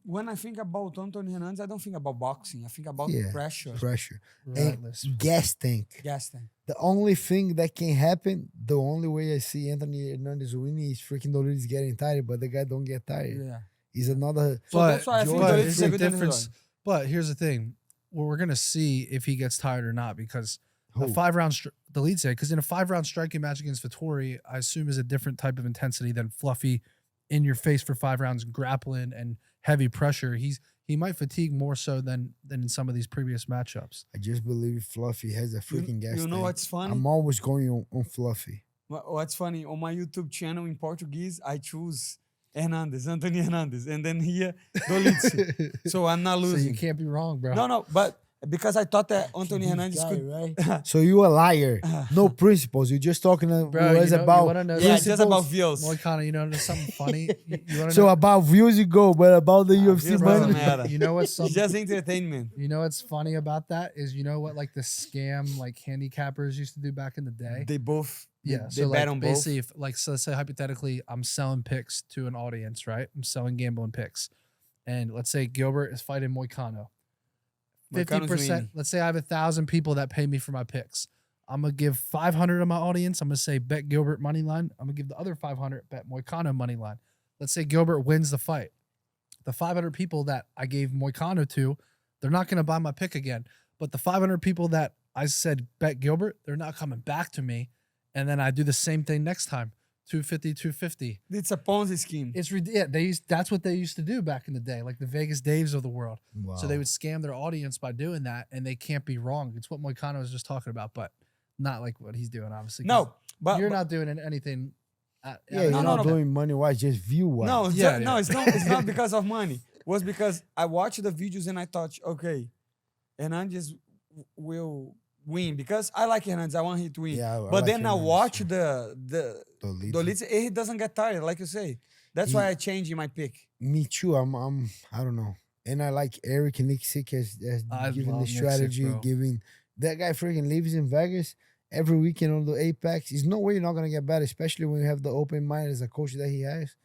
When I think about Anthony Hernandez, I don't think about boxing. I think about Yeah. pressure. Pressure. Relentless. And gas tank. Gas tank. The only thing that can happen, the only way I see Anthony Hernandez winning is freaking Dolidze getting tired, but the guy don't get tired. Yeah. He's another. So that's why I think But Dolidze it's is a the good difference. difference. But here's the thing: well, we're gonna see if he gets tired or not because the Who? 5-round the lead say because in a 5-round striking match against Vittori, I assume is a different type of intensity than Fluffy in your face for 5 rounds, grappling and heavy pressure. He might fatigue more so than in some of these previous matchups. I just believe Fluffy has a freaking gas You know tank. what's funny? I'm always going on Fluffy. What's funny, on my YouTube channel in Portuguese, I choose Anthony Hernandez, and then here, Dolidze. So I'm not So losing. you can't be wrong, bro. No, but because I thought that Anthony This Hernandez guy, could... right? So you a liar. No principles. You're just talking Bro, you about wanna know Yeah, this? just about views. Moicano, you know something funny? You wanna so know? about views you go, but about the UFC views money. doesn't matter. You know what's It's something? just entertainment. You know what's funny about that is you know what like the scam like handicappers used to do back in the day. They both... Yeah, They so bet like on both. basically, if like so let's say hypothetically, I'm selling picks to an audience, right? I'm selling gambling picks, and let's say Gilbert is fighting Moicano. Moicano's 50%. winning. Let's say I have 1,000 people that pay me for my picks. I'm gonna give 500 of my audience. I'm gonna say bet Gilbert money line. I'm gonna give the other 500 bet Moicano money line. Let's say Gilbert wins the fight. The 500 people that I gave Moicano to, they're not gonna buy my pick again. But the 500 people that I said bet Gilbert, they're not coming back to me. And then I do the same thing next time. 250, 250. It's a Ponzi scheme. It's that's what they used to do back in the day, like the Vegas Daves of the world. Wow. So they would scam their audience by doing that, and they can't be wrong. It's what Moicano was just talking about, but not like what he's doing, obviously. 'cause No, but... you're not doing anything. Yeah, you're no, not no, doing money wise, just view wise. No, Yeah, no, yeah. it's not because of money. It was because I watched the videos and I thought, okay, Hernandez will win because I like Hernandez. I want him to win. Yeah, I but like then I Hernandez watch too. the Dolidze. Dolidze. He doesn't get tired, like you say. That's why I changed my pick. Me too. I don't know. And I like Eryk and Nixick as I giving love the Nixick, strategy, bro. giving that guy freaking lives in Vegas every weekend on the Apex. There's no way you're not gonna get better, especially when you have the open mind as a coach that he has.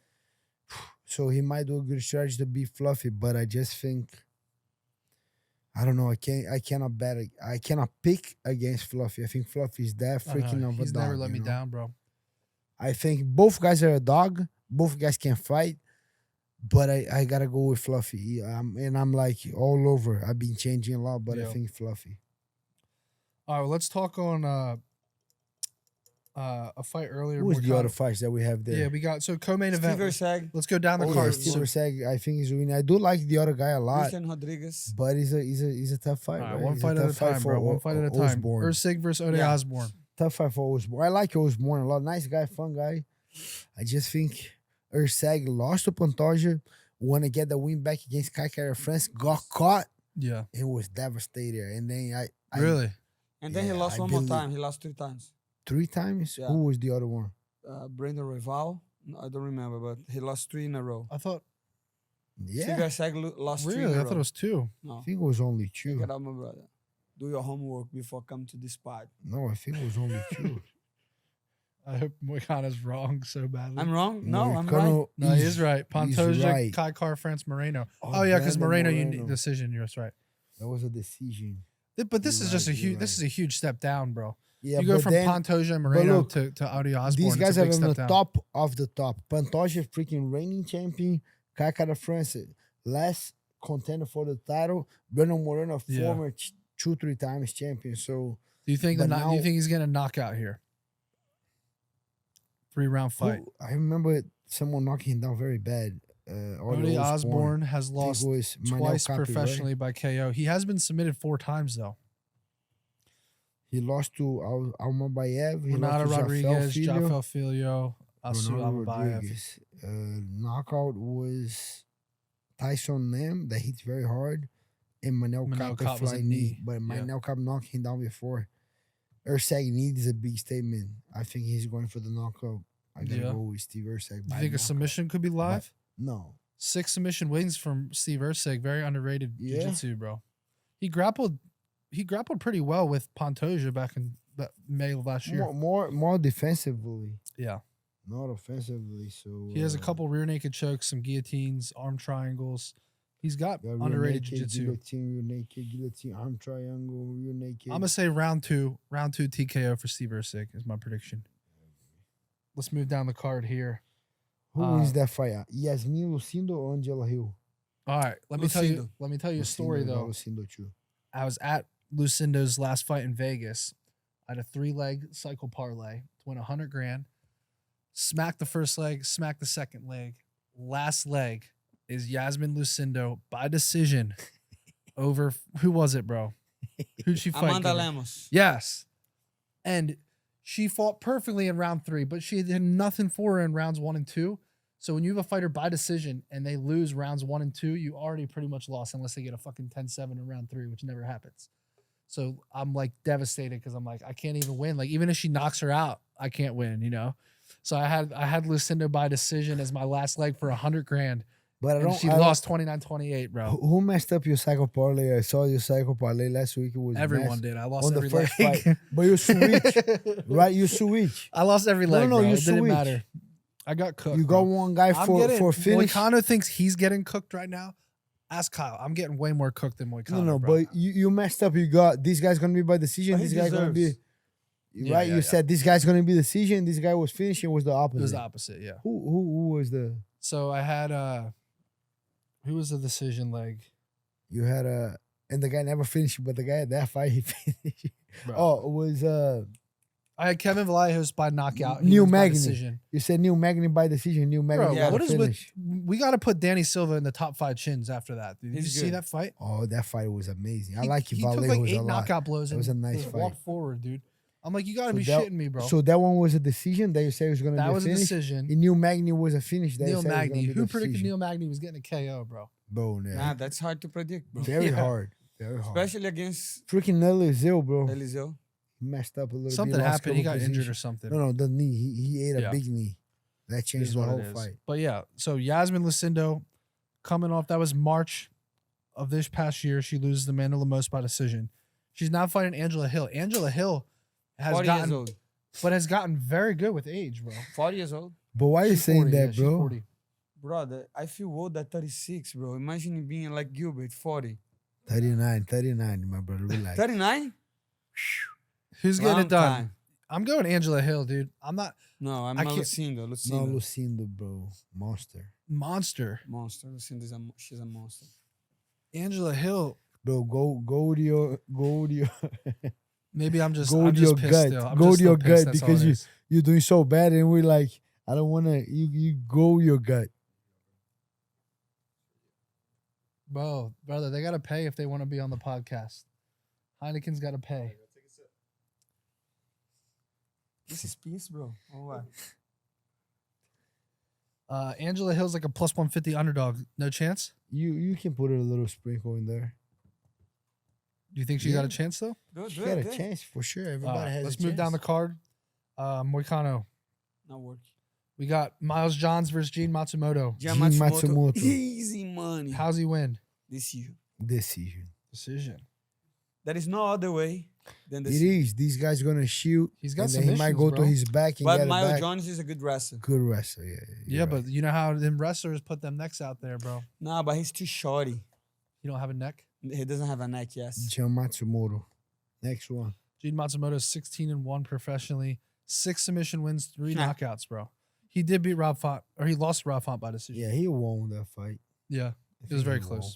So he might do a good strategy to be Fluffy, but I just think I don't know. I cannot bet. I cannot pick against Fluffy. I think Fluffy is that I know, freaking of a he's dog. never let you me know? down, bro. I think both guys are a dog. Both guys can fight, but I gotta go with Fluffy. And I'm like all over. I've been changing a lot, but I Yeah. think Fluffy. All right, well, let's talk on a fight earlier. Who's the Moicano. other fights that we have there? Yeah, we got so co-main event. Steve Erceg, Let's go down the Oh, card. yeah, So- Steve Erceg, I think he's winning. I do like the other guy a lot, Christian Rodriguez. but he's a tough fight. all right, right? one He's fight a at a tough fight time, for bro. One fight at a time. Osbourne. Erceg versus Ode Yeah. Osbourne. tough fight for Osbourne. I like Osbourne a lot. Nice guy, fun guy. I just think Erceg lost to Pantoja. Want to get the win back against Kai France. Got caught Yeah. and was devastated. And then I Really? And then he Yeah, lost I one more believe- time. He lost 3 times. 3 times. Yeah. Who was the other one? Brandon Royval. No, I don't remember, but he lost 3 in a row. I thought Yeah, Steve Erceg lost 3 in really. a I row. thought it was 2. No, I think it was only 2. get out, my brother. Do your homework before come to this part. No, I think it was only 2. I hope Moicano's wrong so badly. I'm wrong? No, I'm right. Moicano No, he is- is right. he's Pantoja, right. Kai Car France, Moreno. Oh, Oh, yeah, because Brandon Moreno, Moreno. decision. You're right. That was a decision. But this You're is just right, a huge. you're This is right. a huge step down, bro. Yeah, You go but from then Pantoja and Moreno look, to Audi Osbourne. these guys it's a are big on the step down. top of the top. Pantoja, freaking reigning champion. Kai France, last contender for the title. Brandon Moreno, Yeah. former 2-3 times champion. So Do you think? but Do you now- think he's gonna knock out here? 3-round fight. I remember someone knocking him down very bad. Audi Osbourne has I think lost it was Manel twice Kape, right? professionally by KO. He has been submitted 4 times though. He lost to Almabayev. He Renata lost to Rodriguez, Jafel Filho. Jafel Filho, Asu Ronaldo Amabayev. Rodriguez. Knockout was Tyson Nam that hits very hard, and Manel Manel Kape Kape was a fly knee. knee. But Yeah. Manel Kape knocked him down before. Erceg needs a big statement. I think he's going for the knockout. I gotta Yeah. go with Steve Erceg. You by think a knockout. submission could be live? No. 6 submission wins from Steve Erceg. Very underrated Yeah. jiu-jitsu, bro. He grappled pretty well with Pantoja back in May of last year. More defensively, Yeah. not offensively. So He has a couple rear naked chokes, some guillotines, arm triangles. He's got underrated jiu-jitsu. Guillotine, rear naked, guillotine, arm triangle, rear naked. I'm gonna say round two TKO for Steve Erceg is my prediction. Let's move down the card here. Who wins that fight? Iasmin, Lucindo, or Angela Hill? All right, let me tell you a story Lucindo, though. Lucindo too. I was at Lucindo's last fight in Vegas. I had a 3-leg cycle parlay to win $100 grand. Smacked the first leg, smacked the second leg. Last leg is Iasmin Lucindo by decision over who was it, bro? Who'd she fight? Amanda Gilbert? Lemos. Yes. And she fought perfectly in round 3, but she did nothing for her in rounds 1 and 2. So when you have a fighter by decision and they lose rounds 1 and 2, you already pretty much lost unless they get a fucking 10-7 in round 3, which never happens. So I'm like devastated because I'm like, I can't even win. Like even if she knocks her out, I can't win, you know? So I had Lucindo by decision as my last leg for $100 grand. But And she lost 29-28, bro. Who messed up your cycle parlay? I saw your cycle parlay last week. It was Everyone messed did. I lost on the every first leg. fight. But you switch, right? You switch. I lost every No, leg, no, bro. you It didn't switch. matter. I got cooked. You bro. got one guy I'm for finish. Moicano thinks he's getting cooked right now. Ask Kyle. I'm getting way more cooked than Moicano. No, bro. but you messed up. You got this guy's gonna be by decision. But This he guy's gonna be deserves. Yeah, right. yeah, You yeah. said this guy's gonna be decision. This guy was finishing. Was the It opposite. was the opposite, yeah. Who was the? So I had who was the decision leg? You had and the guy never finished, but the guy at that fight he finished. Bro. Oh, it was I had Kevin Vallejos by knockout. He Neil wins by Magny. decision. You said Neil Magny by decision. Neil Magny Bro, Yeah, got what a is with finish. we got to put Danny Silva in the top 5 chins after that, dude. Did you He's see good. that fight? Oh, that fight was amazing. I He- like he took Vallejo's like a 8 lot. knockout blows That was and a nice just fight. walked forward, dude. I'm like, you got to So be that- shitting me, bro. So that one was a decision that you said was gonna that be was a finish. decision. And Neil Magny was a finish. That you Neil said was gonna Magny. be Who the predicted decision. Neil Magny was getting a KO, bro? Bro, yeah. Nah, that's hard to predict, bro. Very Yeah. hard. Very hard. Especially against Freaking Eliseo, bro. Eliseo. Messed up a little Something bit. lost happened. He couple got injured or positions. something. No, the knee. He ate a Yeah. big knee. That It changed is the what whole it is. fight. But yeah, so Iasmin Lucindo coming off, that was March of this past year. She loses to Amanda Lemos by decision. She's now fighting Angela Hill. Angela Hill has 40 years gotten, old. but has gotten very good with age, bro. 40 years old. But why are you She's saying 40, yeah, that, she's bro? 40. Brother, I feel old at 36, bro. Imagine being like Gilbert, 40. 39, my brother. Relax. 39? Who's getting Long it done? time. I'm going Angela Hill, dude. I'm not No, I'm I not can't- Lucindo. No, Lucindo. Lucindo, bro. Monster. monster. Monster. Lucindo is she's a monster. Angela Hill. Bro, go to your Maybe I'm just Go I'm to just your pissed gut. still. I'm Go just to still your pissed, gut that's all because it you- is. you're doing so bad, and we're like, I don't wanna. You go your gut. Bro, brother, they gotta pay if they want to be on the podcast. Heineken's gotta pay. This is peace, bro. Or what? Angela Hill's like a plus 150 underdog. No chance? You can put a little sprinkle in there. Do you think she got a chance though? Good, She good, got a good. chance for sure. Everybody has. Let's a move down the chance. card. Moicano. Not work. We got Miles Johns versus Gene Matsumoto. Gian Gene Matsumoto. Matsumoto. Easy money. How's he win? This year. Decision. Decision. There is no other way than It this. is. These guys gonna shoot. He's got and then he might submissions, go bro. to his back and But get it Miles back. Jones is a good wrestler. Good wrestler. Yeah. Yeah, you're but right. you know how them wrestlers put them necks out there, bro. Nah, but he's too shorty. You don't have a neck. He doesn't have a neck, yes. Gian Matsumoto. Next one. Gene Matsumoto is 16-1 professionally, 6 submission wins, 3 Nah. knockouts, bro. He did beat Rob Font, or he lost to Rob Font by decision. Yeah, he won that fight. Yeah, I it think was very he close. won.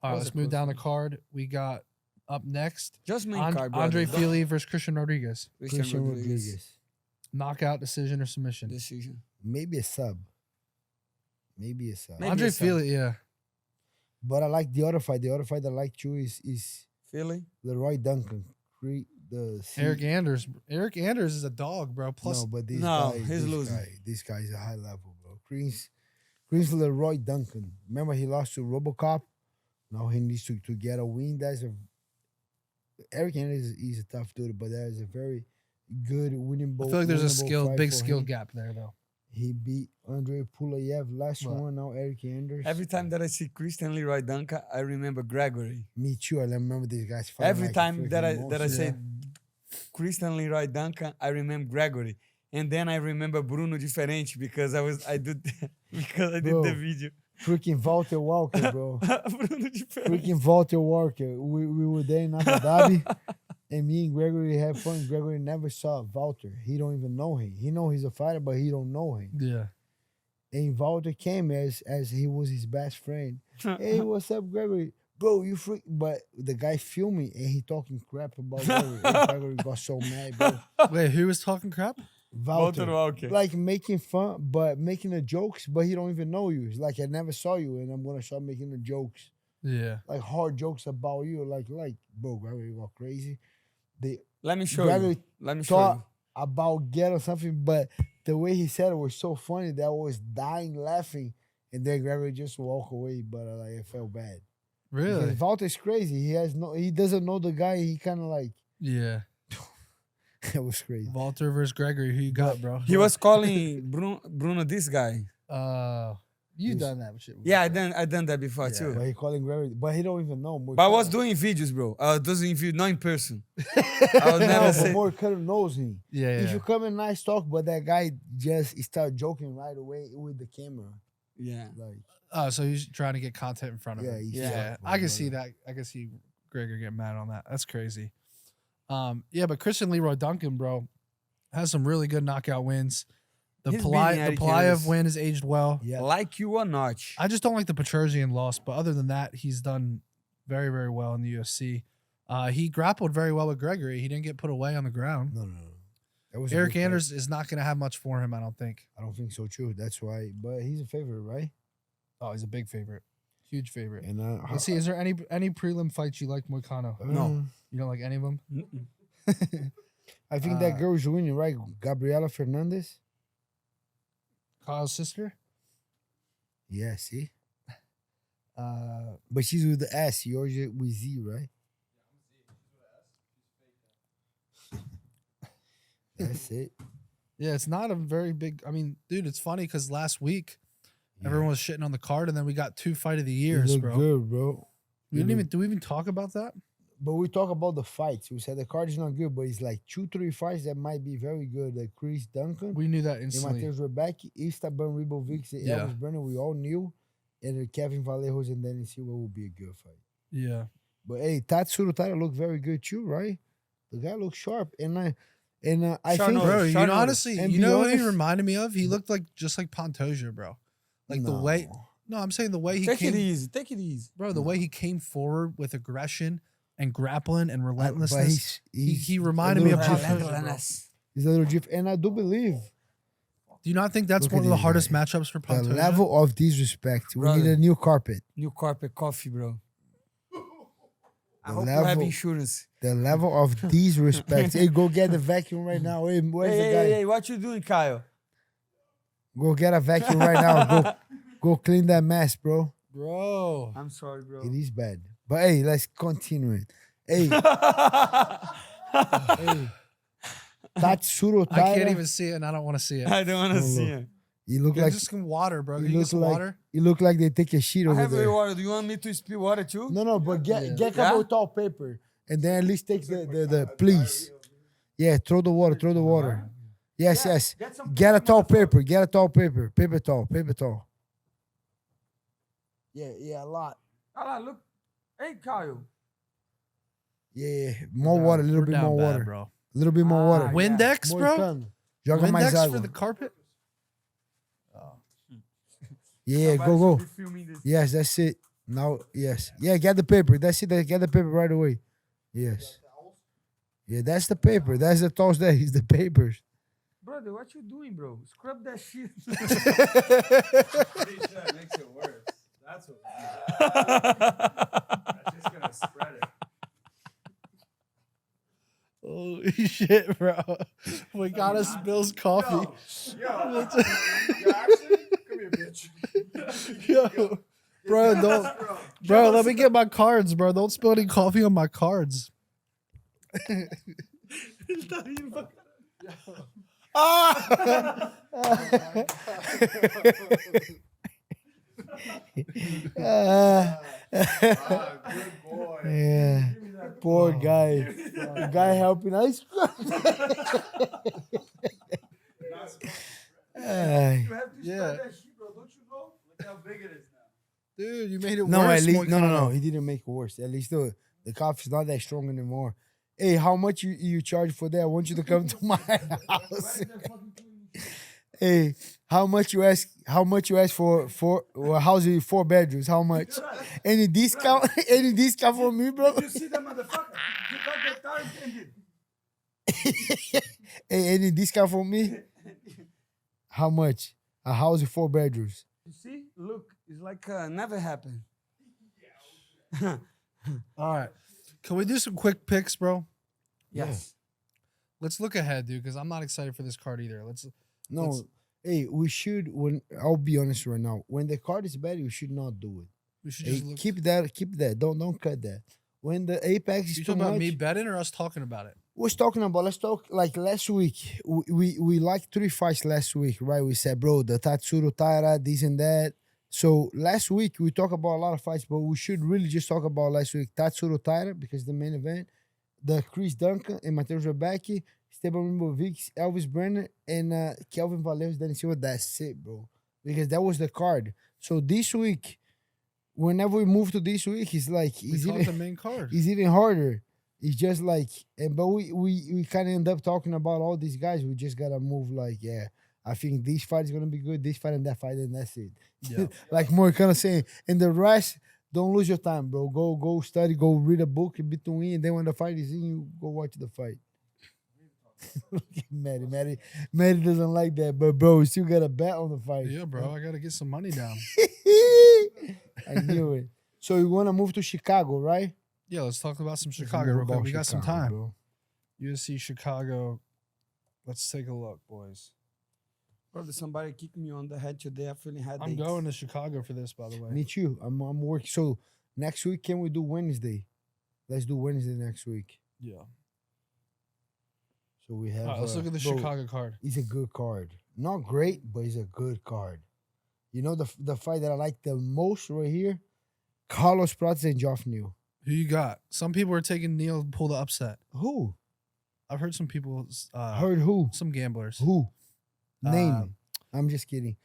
All right, Was let's a move close down the one. card. We got up next Just main card, brother. Andre Don't- Fili versus Christian Rodriguez. Christian Rodriguez. Knockout, decision, or submission. Decision. Maybe a sub. Maybe a sub. Maybe Andre a sub. Fili, yeah. But I like the other fight. The other fight I like too is Philly? Leroy Duncan. Eryk Anders. Eryk Anders is a dog, bro. Plus, No, but this No, guy, he's this losing. This guy is a high level, bro. Green's Leroy Duncan. Remember he lost to RoboCop. Now he needs to get a win. Eryk Anders is a tough dude, but that is a very good winning. I feel like there's a winnable fight big for skill him. gap there, though. He beat Andrei Pulayev last What? one. Now Eryk Anders. Every time that I see Christian Leroy Duncan, I remember Gregory. Me too. I remember these guys fighting. Every like time that I freaking say monsters. Christian Leroy Duncan, I remember Gregory. And then I remember Bruno Diferente because I did Bro. the video. Freaking Walter Walker, bro. Bruno Diferente. Freaking Walter Walker. We were there in Abu Dhabi, and me and Gregory had fun. Gregory never saw Walter. He don't even know him. He know he's a fighter, but he don't know him. Yeah. And Walter came as he was his best friend. Hey, what's up, Gregory? Bro, you freak. But the guy filming and he talking crap about Gregory. And Gregory got so mad, bro. Wait, who was talking crap? Walter. Walker. Like making fun, but making the jokes, but he don't even know you. It's like I never saw you, and I'm gonna start making the jokes, Yeah. like hard jokes about you. Like, bro, Gregory got crazy. They Let me show Gregory you. Let me show thought you. about get or something, but the way he said it was so funny that I was dying laughing, and then Gregory just walk away. But I felt bad. Really? Because Walter's crazy. He doesn't know the guy. He kind of like Yeah. it was crazy. Walter versus Gregory. Who you got, bro? He was calling Bruno this guy. You He's- done that shit. Yeah, I done that before Yeah. too. But he calling Gregory, but he don't even know. But I was doing videos, bro. I was doing videos, not in person. I would never No, say. but Moicano knows him. Yeah, If yeah. you come in nice talk, but that guy just start joking right away with the camera. Yeah. Like, Oh, so he's trying to get content in front of Yeah, him. he's Yeah, fucked, I can bro. see that. I can see Gregory getting mad on that. That's crazy. Yeah, but Christian Leroy Duncan, bro, has some really good knockout wins. The He's beating Eryk Pulayev Anders. win has aged well. yeah. Like you or not. I just don't like the Petrosian loss, but other than that, he's done very, very well in the UFC. He grappled very well with Gregory. He didn't get put away on the ground. No. That was a Eryk good fight. Anders is not going to have much for him, I don't think. I don't think so too. That's why. But he's a favorite, right? Oh, he's a big favorite. Huge favorite. And Let's see, is there any prelim fights you like, Moicano? No. You don't like any of them? Mm-mm. I think that girl's winning, right? Gabriela Fernandez. Kyle's sister? Yeah, see. Uh, But she's with the S. Yours is with Z, right? That's it. yeah, it's not a very big. I mean, dude, it's funny because last week everyone was shitting on the card, and then we got 2 fight of the It years, look bro. good, bro. We didn't even. Do we even talk about that? But we talk about the fights. We said the card is not good, but it's like 2-3 fights that might be very good. Like Chris Duncan, We knew that and instantly. Mateus Rebecca, Esteban Ribovic, and Yeah. Elvis Brenner. We all knew, and then Kevin Vallejos and Dennis Silva will be a good fight. Yeah, But hey, Tatsuro Tada look very good too, right? The guy looks sharp, and I think Sharp bro. Sharp nose. Honestly, And you be know what he honest- reminded me of? He looked like just like Pantoja, bro. Like the way. No, I'm saying the way he Take came, it easy. Take it easy. bro. The way he came forward with aggression and grappling and but relentlessness. he's he a reminded me of little Pantoja, different. bro. He's a little different, and I do believe Do you not think that's Look one at of the this hardest guy. matchups for the Pantoja? level of disrespect. We Brother. need a new carpet. New carpet coffee, bro. I hope you have insurance. The level of disrespect. Hey, go get the vacuum right now. Hey, where's the guy? Hey, what you doing, Kyle? Go get a vacuum right now. Go clean that mess, bro. Bro. I'm sorry, bro. It is bad. But hey, let's continue it. Hey, hey. Tatsuro I can't Taira. even see it, and I don't want to see it. I don't want to see look. him. You look Get like just some water, bro. you Can you get look some like water? you look like they take a shit I over have there. water. Do you want me to spill water too? No, but get Yeah. a couple of tall paper and then at least take the please. Yeah, throw the water. Yes, yes. Get some Get a paper, tall motherfucker. paper. Get a tall paper. Paper tall. Yeah, a lot. Allah, look. Hey, Kyle. Yeah. More water, a little We're bit down more bad, water. bro. A little bit more water. yeah. Windex, bro. Moicano. Joga mais Windex água. for the carpet? Yeah, Somebody go. should be filming this. Yes, that's it. Now, yes. Yeah, get the paper. That's it. Get the paper right away. Yes. Yeah, that's the paper. That's the towels there. It's the papers. Brother, what you doing, bro? Scrub that shit. Makes it worse. That's what. That's just gonna spread it. Holy shit, bro. We gotta spills coffee. Yo, actually, come here, bitch. Yo. Bro, let me get my cards, bro. Don't spill any coffee on my cards. Good boy. Yeah. Poor guy. The guy helping us. Ay. You have to Yeah. scrub that shit, bro. Don't you know? Look how big it is now. Dude, you made it No, worse. at least no. Moicano. He didn't make it worse. At least the coffee's not that strong anymore. Hey, how much you charge for that? I want you to come to my house. Hey, how much you ask? How much you ask for a house with 4 bedrooms? How much? Any discount? Any discount for me, bro? You see that motherfucker? You got the car ended. Hey, any discount for me? How much? A house with 4 bedrooms. You see? Look, it's like never happened. All right. Can we do some quick picks, bro? Yes. Let's look ahead, dude, because I'm not excited for this card either. No, Let's- hey, we should. When I'll be honest right now, when the card is bad, we should not do it. We should Hey, just look. keep that. Don't cut that. When the apex is You too talking about much, me betting or us talking about it? let's talk like last week. We liked 3 fights last week, right? We said, bro, the Tatsuro Taira, this and that. So last week we talked about a lot of fights, but we should really just talk about last week Tatsuro Taira because the main event, the Chris Duncan and Mateusz Rebecki, Esteban Mimovic, Elvis Brenner, and Kelvin Valeus, Danny Silva. That's it, bro. Because that was the card. So this week, whenever we move to this week, it's like We called the main card. it's even harder. It's just like, but we kind of end up talking about all these guys. We just gotta move like, yeah, I think this fight is gonna be good, this fight and that fight, and that's it. Yeah. Like more kind of saying, and the rest, don't lose your time, bro. Go study, go read a book in between, and then when the fight is in, you go watch the fight. Look at Maddie doesn't like that, but bro, we still got a bet on the fight. Yeah, bro. I gotta get some money down. I knew it. So you wanna move to Chicago, right? Yeah, let's talk about some Let's Chicago move real quick. about We got some Chicago, time. bro. UFC Chicago. Let's take a look, boys. Brother, somebody kicked me on the head today. I'm feeling headaches. I'm going to Chicago for this, by the way. Me too. I'm working. So next week, can we do Wednesday? Let's do Wednesday next week. Yeah. So we have. All right, let's look at the bro, Chicago card. It's a good card. Not great, but it's a good card. You know the fight that I like the most right here? Carlos Prates and Geoff Neal. Who you got? Some people are taking Neal to pull the upset. Who? I've heard some people, Heard who? some gamblers. Who? Name. Uh, me. I'm just kidding.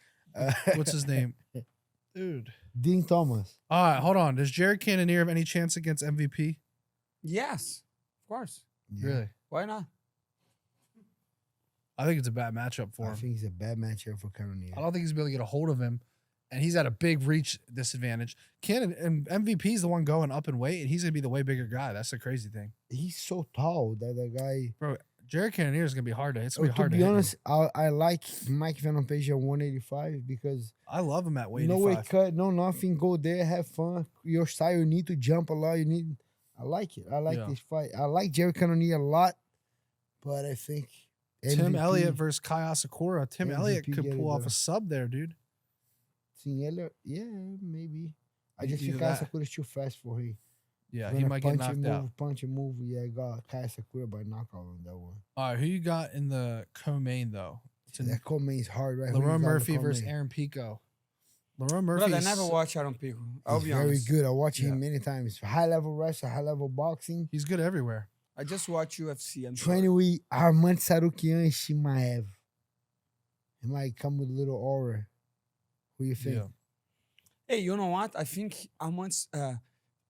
What's his name? Dude. Dean Thomas. All right, hold on. Does Jared Cannonier have any chance against MVP? Yes, of course. Yeah. Really? Why not? I think it's a bad matchup for I him. think it's a bad matchup for Cannonier. I don't think he's able to get a hold of him, and he's at a big reach disadvantage. And MVP is the one going up in weight, and he's gonna be the way bigger guy. That's the crazy thing, He's so tall that the guy. bro. Jared Cannonier is gonna be hard to. It's gonna be To hard to be hit him. honest, I like Mike Van Page at 185 because I love him at weight no weight 85. cut, no nothing. Go there, have fun. Your style, you need to jump a lot. You need I like it. I like Yeah. this fight. I like Jerry Cannonier a lot, but I think Tim MVP Elliott versus Kai Asakura. Tim Elliott MVP could get it pull off done. a sub there, dude. Tim Elliott, yeah, maybe. I just Either think that- Asakura is too fast for him. Yeah, Gonna he might get punch and knocked out. move, punch and move. Yeah, I got Asakura by knockout on that one. All right, who you got in the co-main though? It's in That co-main is hard, right? Who you Leroy got in the Murphy versus co-main? Aaron Pico. Leroy Murphy. Brother, I never watch Aaron Pico. I'll He's be very honest. good. I watch Yeah. him many times. High level wrestler, high level boxing. He's good everywhere. I just watch UFC. I'm Training with Armand Sarukian and Shimaev. He might come with a little aura. Who you think? Yeah. Hey, you know what? I think Armand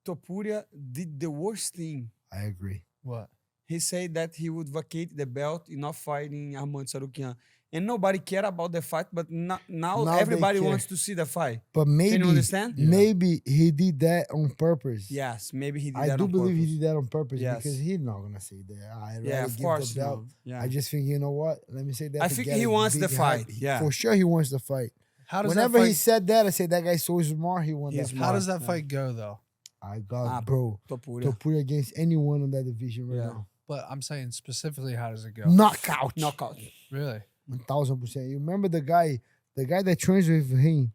Topuria did the worst thing. I agree. What? He said that he would vacate the belt in not fighting Armand Sarukian. And nobody cared about the fight, but now Now they everybody care. wants to see the fight. But maybe, Can you understand? maybe he did that on purpose. Yes, maybe he did I that do on believe purpose. he did that on purpose Yes. because he's not gonna say that. I Yeah, rather of give course. the belt. No. Yeah. I just think, you know what? Let me say that. I to think get he a wants the big hype. fight, yeah. For sure he wants the fight. How does Whenever that he fight, said that, I said that guy's so smart, he won He's that how fight. does that Yeah. fight go though? I got Ah, bro. Topuria. To put against anyone in that division right Yeah. now. But I'm saying specifically, how does it go? Knockout. Knockout. Really? 1000%. You remember the guy that trains with him,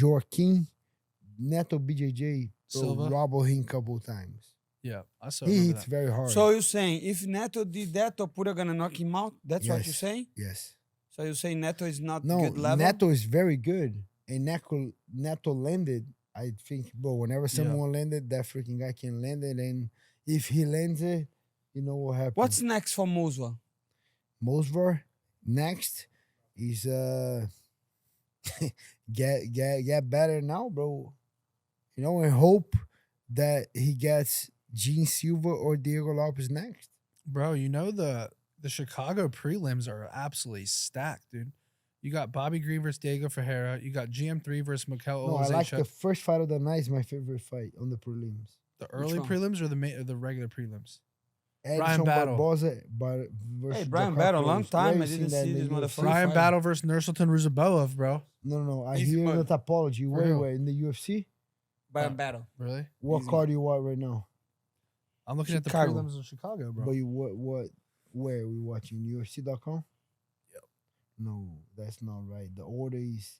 Joaquin Neto BJJ, Silva? robbed him a couple times. Yeah, I saw He remember hits that. very hard. So you're saying if Neto did that, Topuria gonna knock him out? That's what you're Yes. saying? Yes. So you're saying Neto is not No, good level? Neto is very good. And Neto landed, I think, bro, whenever someone landed, that freaking guy can land it. And if he lands it, you know what happens. What's next for Mosva? Mosvar next is get better now, bro. You know, and hope that he gets Gene Silva or Diego Lopez next. Bro, you know the Chicago prelims are absolutely stacked, dude. You got Bobby Green versus Diego Ferreira. You got GM3 versus Mikel No, I like Olazechuk. the first fight of the night is my favorite fight on the prelims. The early one? prelims or the regular prelims? Edson Battle. Barboza versus Hey, Brian Jacob Battle, long Cruz. time Where I you didn't seen that see in this the UFC? motherfucker. Brian fight. Battle versus Nursultan Ruzaboev, bro. No. I Easy hear money. the topology. For real. Where in the UFC? Brian Battle. Really? What Easy card you at right now? I'm looking at Chicago. the prelims of Chicago, bro. But you where are we watching? UFC.com? Yep. No, that's not right. The order is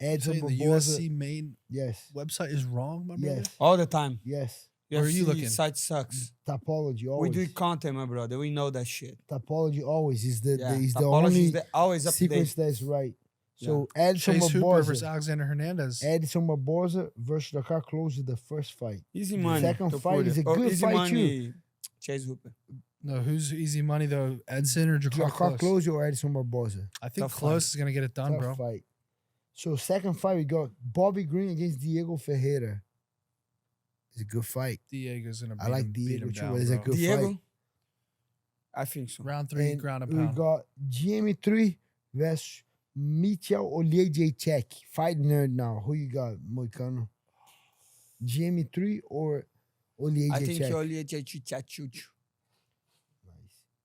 You're Edson saying the Barboza. UFC main Yes. website is wrong, my brother? Yes. All the time. Yes. Where are you UFC looking? Site sucks. Topology We always. do content, my brother. We know that shit. Topology always is the Yeah. is the Topology only is always up to sequence date. that's right. So Edson Chase Hooper versus Barboza. Alexander Hernandez. Edson Barboza versus Dakar closes the first fight. Easy money. Second fight is a Topuria. good easy fight, money. Chase Hooper. No, who's easy money though? Edson or Jakar Dakar Close? close or Edson Barboza? I think Tough Close fight. is gonna get it done, Tough bro. fight. So second fight we got Bobby Green against Diego Ferreira. It's a good fight. Diego's gonna beat I like him, beat Diego him too, down, but it's a bro. good Diego? fight. I think so. Round 3, And ground and we pound. got GM3 versus Michel Oliejczak. Fight nerd now. Who you got, Moicano? GM3 or I think Oliejczak? Oliejczak.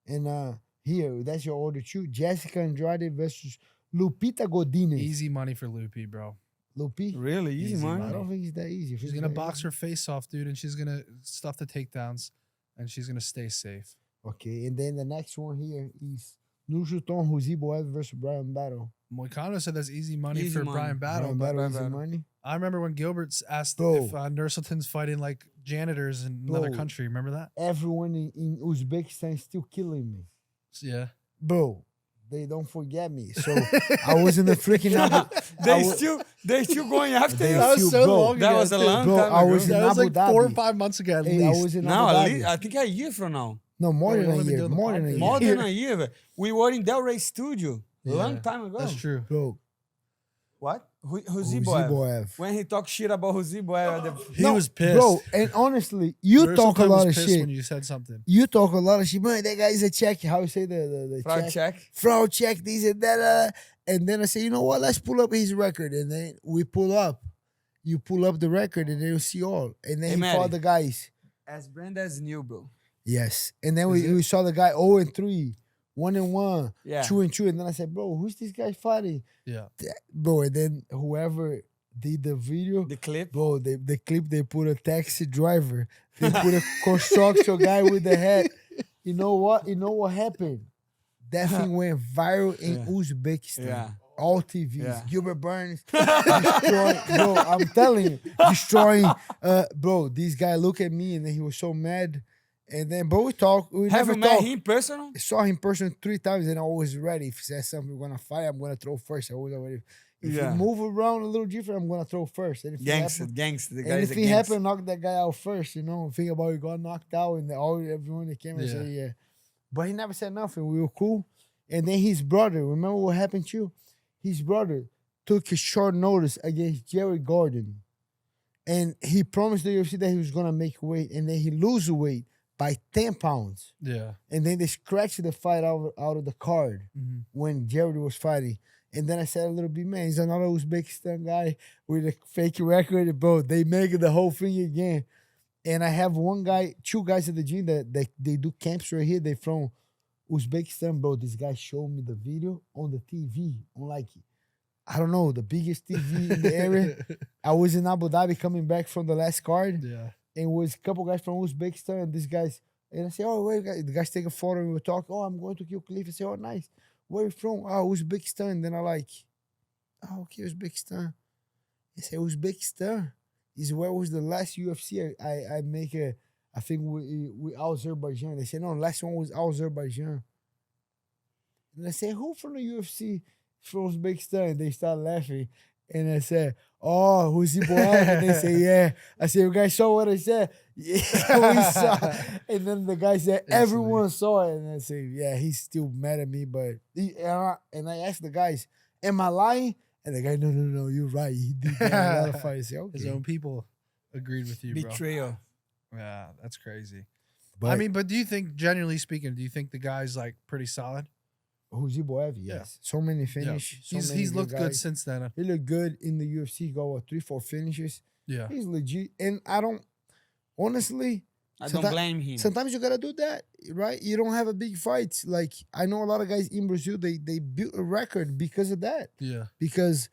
And here, that's your order too. Jessica Andrade versus Lupita Godinez. Easy money for Loopy, bro. Lupi? Really? Easy, Easy money? I don't think it's that easy. If She's it's gonna that box easy- her face off, dude, and she's gonna stuff the takedowns, and she's gonna stay safe. Okay, and then the next one here is Nursultan Huziboev versus Brian Battle. Moicano said that's easy money Easy for money. Brian Battle. Brian Battle Brian is the Battle. money. I remember when Gilbert's asked Bro. if Nursultan's fighting like janitors in another Bro. country. Remember that? Everyone in Uzbekistan is still killing me. Yeah. Bro, they don't forget me. So I was in the freaking They still going after They you. That was still- so bro, long That ago, was a too. long Bro, time I ago. was in That was Abu like 4 or Dhabi. 5 months ago at Hey, least. I was in Now, Abu at Dhabi. least, I think a year from now. No, more Bro, than we've a only been year. doing the More than a podcast. year. More than a year. We were in Delray Studio long Yeah, time ago. That's true. Bro, What? Huziboev. Huziboev. When he talked shit about Huziboev. He was pissed. Bro, and honestly, you Nursultan talk a was lot of pissed shit. when you said something. You talk a lot of shit. Man, that guy is a Czech. How you say the Fraud Czech? check. Fraud check, this and that. And then I say, you know what? Let's pull up his record. And then we pull up. You pull up the record and then you see all. And then Hey, he Matty. fought the guys. As brand as new, bro. Yes. And then Is we saw the guy 0-3, 1-1, Yeah. 2-2. And then I said, bro, who's this guy fighting? Yeah. Bro, and then whoever did the video. The clip. Bro, the clip, they put a taxi driver. They put a construction guy with the hat. You know what? You know what happened? That thing went viral in Uzbekistan. Yeah. All TVs. Yeah. Gilbert Burns destroying. Bro, I'm telling you, destroying. Bro, this guy looked at me and then he was so mad. And then, bro, we talk. We Have never you met talk. him personal? I saw him in person 3 times and I was ready. If he says something, we're gonna fight, I'm gonna throw first. I was already. If Yeah. you move around a little different, I'm gonna throw first. And if Gangster. It The and guy's if a it gangster. happened, knock that guy out first. You know, think about it, got knocked out, and everyone that came and said, yeah. But he never said nothing. We were cool. And then his brother, remember what happened to you? His brother took a short notice against Jerry Gordon. And he promised the UFC that he was gonna make weight, and then he lose weight by 10 pounds. Yeah. And then they scratched the fight out of the card when Jerry was fighting. And then I said a little bit, man, he's another Uzbekistan guy with a fake record. Bro, they make the whole thing again. And I have 2 guys at the gym that they do camps right here. They from Uzbekistan, bro. This guy showed me the video on the TV, on like, I don't know, the biggest TV in the area. I was in Abu Dhabi coming back from the last card. Yeah. And was a couple guys from Uzbekistan, and these guys, and I say, oh, wait, the guys take a photo, and we talk, oh, I'm going to kill Cliff. I say, oh, nice. Where you from? Oh, Uzbekistan. And then I like, oh, okay, Uzbekistan. I say, Uzbekistan is where was the last UFC I make I think we Azerbaijan. They say, no, the last one was Azerbaijan. And I say, who from the UFC from Uzbekistan? And they start laughing. And I said, oh, who's the boy? And they say, yeah. I said, you guys saw what I said? Yeah, we saw. And then the guy said, everyone saw it. And I said, yeah, he's still mad at me. But and I asked the guys, am I lying? And the guy, no, you're right. He did get a lot of fights. I said, okay. His own people agreed with you, bro. Betrayal. Yeah, that's crazy. But I mean, but do you think, generally speaking, do you think the guy's like pretty solid? who's Boev? Yes. So many finish. So many He's looked good guys. since then. He looked good in the UFC. He got 3-4 finishes. Yeah. He's legit. And I don't, honestly, I don't blame him. sometimes you gotta do that, right? You don't have a big fight. Like I know a lot of guys in Brazil, they built a record because of that. Yeah. Because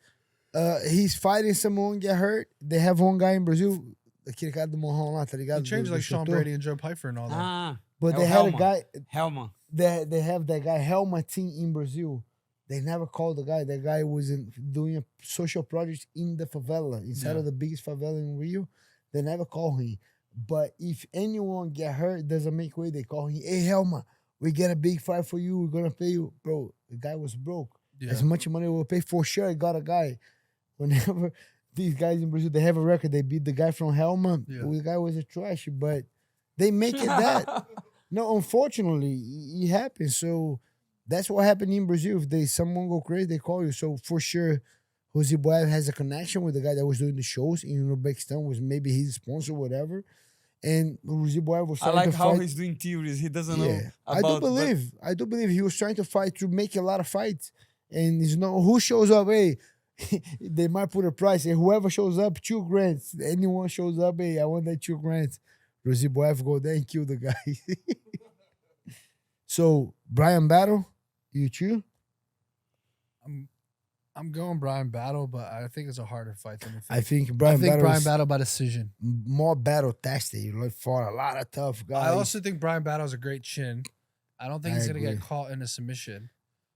he's fighting someone get hurt. They have one guy in Brazil, aquele cara do morrão lá, tá ligado? He changed Do like Sean chutor. Brady and Joe Piper and all that. Ah, But é they o had a Helma. guy. Helma. They have that guy Helma team in Brazil. They never called the guy. That guy was doing a social project in the favela, inside of the biggest favela in Rio. They never call him. But if anyone get hurt, doesn't make way, they call him, hey, Helma, we get a big fight for you. We're going to pay you. Bro, the guy was broke. Yeah. As much money we'll pay for sure. I got a guy. Whenever these guys in Brazil, they have a record. They beat the guy from Helma. Yeah. The guy was a trash, but they make it that. No, unfortunately, it happens. So that's what happened in Brazil. If someone go crazy, they call you. So for sure, Jose Boev has a connection with the guy that was doing the shows in Uzbekistan, was maybe his sponsor, whatever. And Jose Boev was I trying like to how fight. he's doing theories. He doesn't know Yeah, about. I do believe he was trying to fight to make a lot of fights. And you know who shows up, hey, they might put a price. And whoever shows up, $2,000. Anyone shows up, hey, I want that $2,000. Jose Boev go there and kill the guy. So Brian Battle, you too? I'm going Brian Battle, but I think it's a harder fight than we think. I think Brian Battle by decision. more battle tested. He fought a lot of tough guys. I also think Brian Battle has a great chin. I don't think I he's going to get agree. caught in a submission.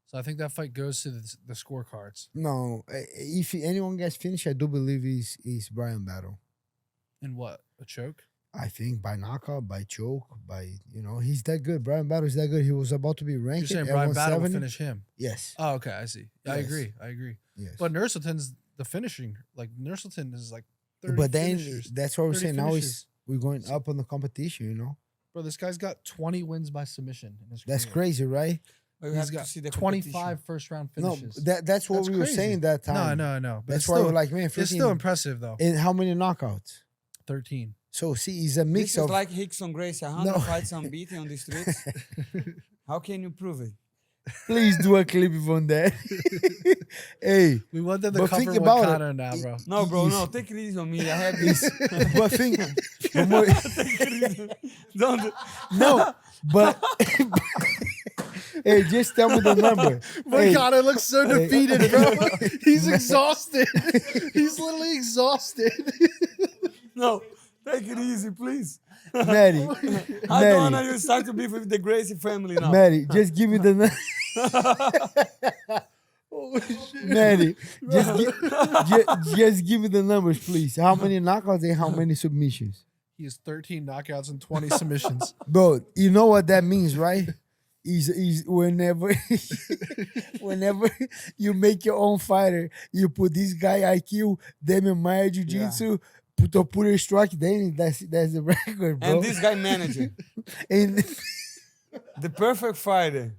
So I think that fight goes to the scorecards. No, if anyone gets finished, I do believe he's Brian Battle. In what? A choke? I think by knockout, by choke, he's that good. Brian Battle is that good. He was about to be ranked. You're saying at Brian Battle will 170. finish him? Yes. Oh, okay. I see. I Yes. agree. Yes. But Nursultan's the finishing. Like, Nursultan is like 30 But then finishers. that's what we're 30 saying. Now finishes. we're going up on the competition. Bro, this guy's got 20 wins by submission in his That's career. crazy, right? But we He's have to got see the 25 first-round No, finishes. that's what That's we were crazy. saying that time. No. But That's it's why still, we're like, man, it's still freaking. impressive, though. And how many knockouts? 13. So see, he's a mix This is of. like Rickson Gracie, 100 No. fights unbeaten on the streets. How can you prove it? Please do a clip from that. Hey, We wanted to But cover think about it. Moicano now, bro. No, bro, He's- no. Take it easy on me. I have this. but think, Don't. no, but Hey, just tell me the number. Hey, Moicano looks so defeated, bro. He's exhausted. He's literally exhausted. No, take it easy, please. Maddie, I don't want you start to be with the Gracie family now. Maddie, just give me the number. Maddie, just give me the numbers, please. How many knockouts and how many submissions? He has 13 knockouts and 20 submissions. Bro, you know what that means, right? Is whenever you make your own fighter, you put this guy IQ, them Maya Jiu-Jitsu, put a strike, then that's the record, bro. And this guy manager, And the perfect fighter,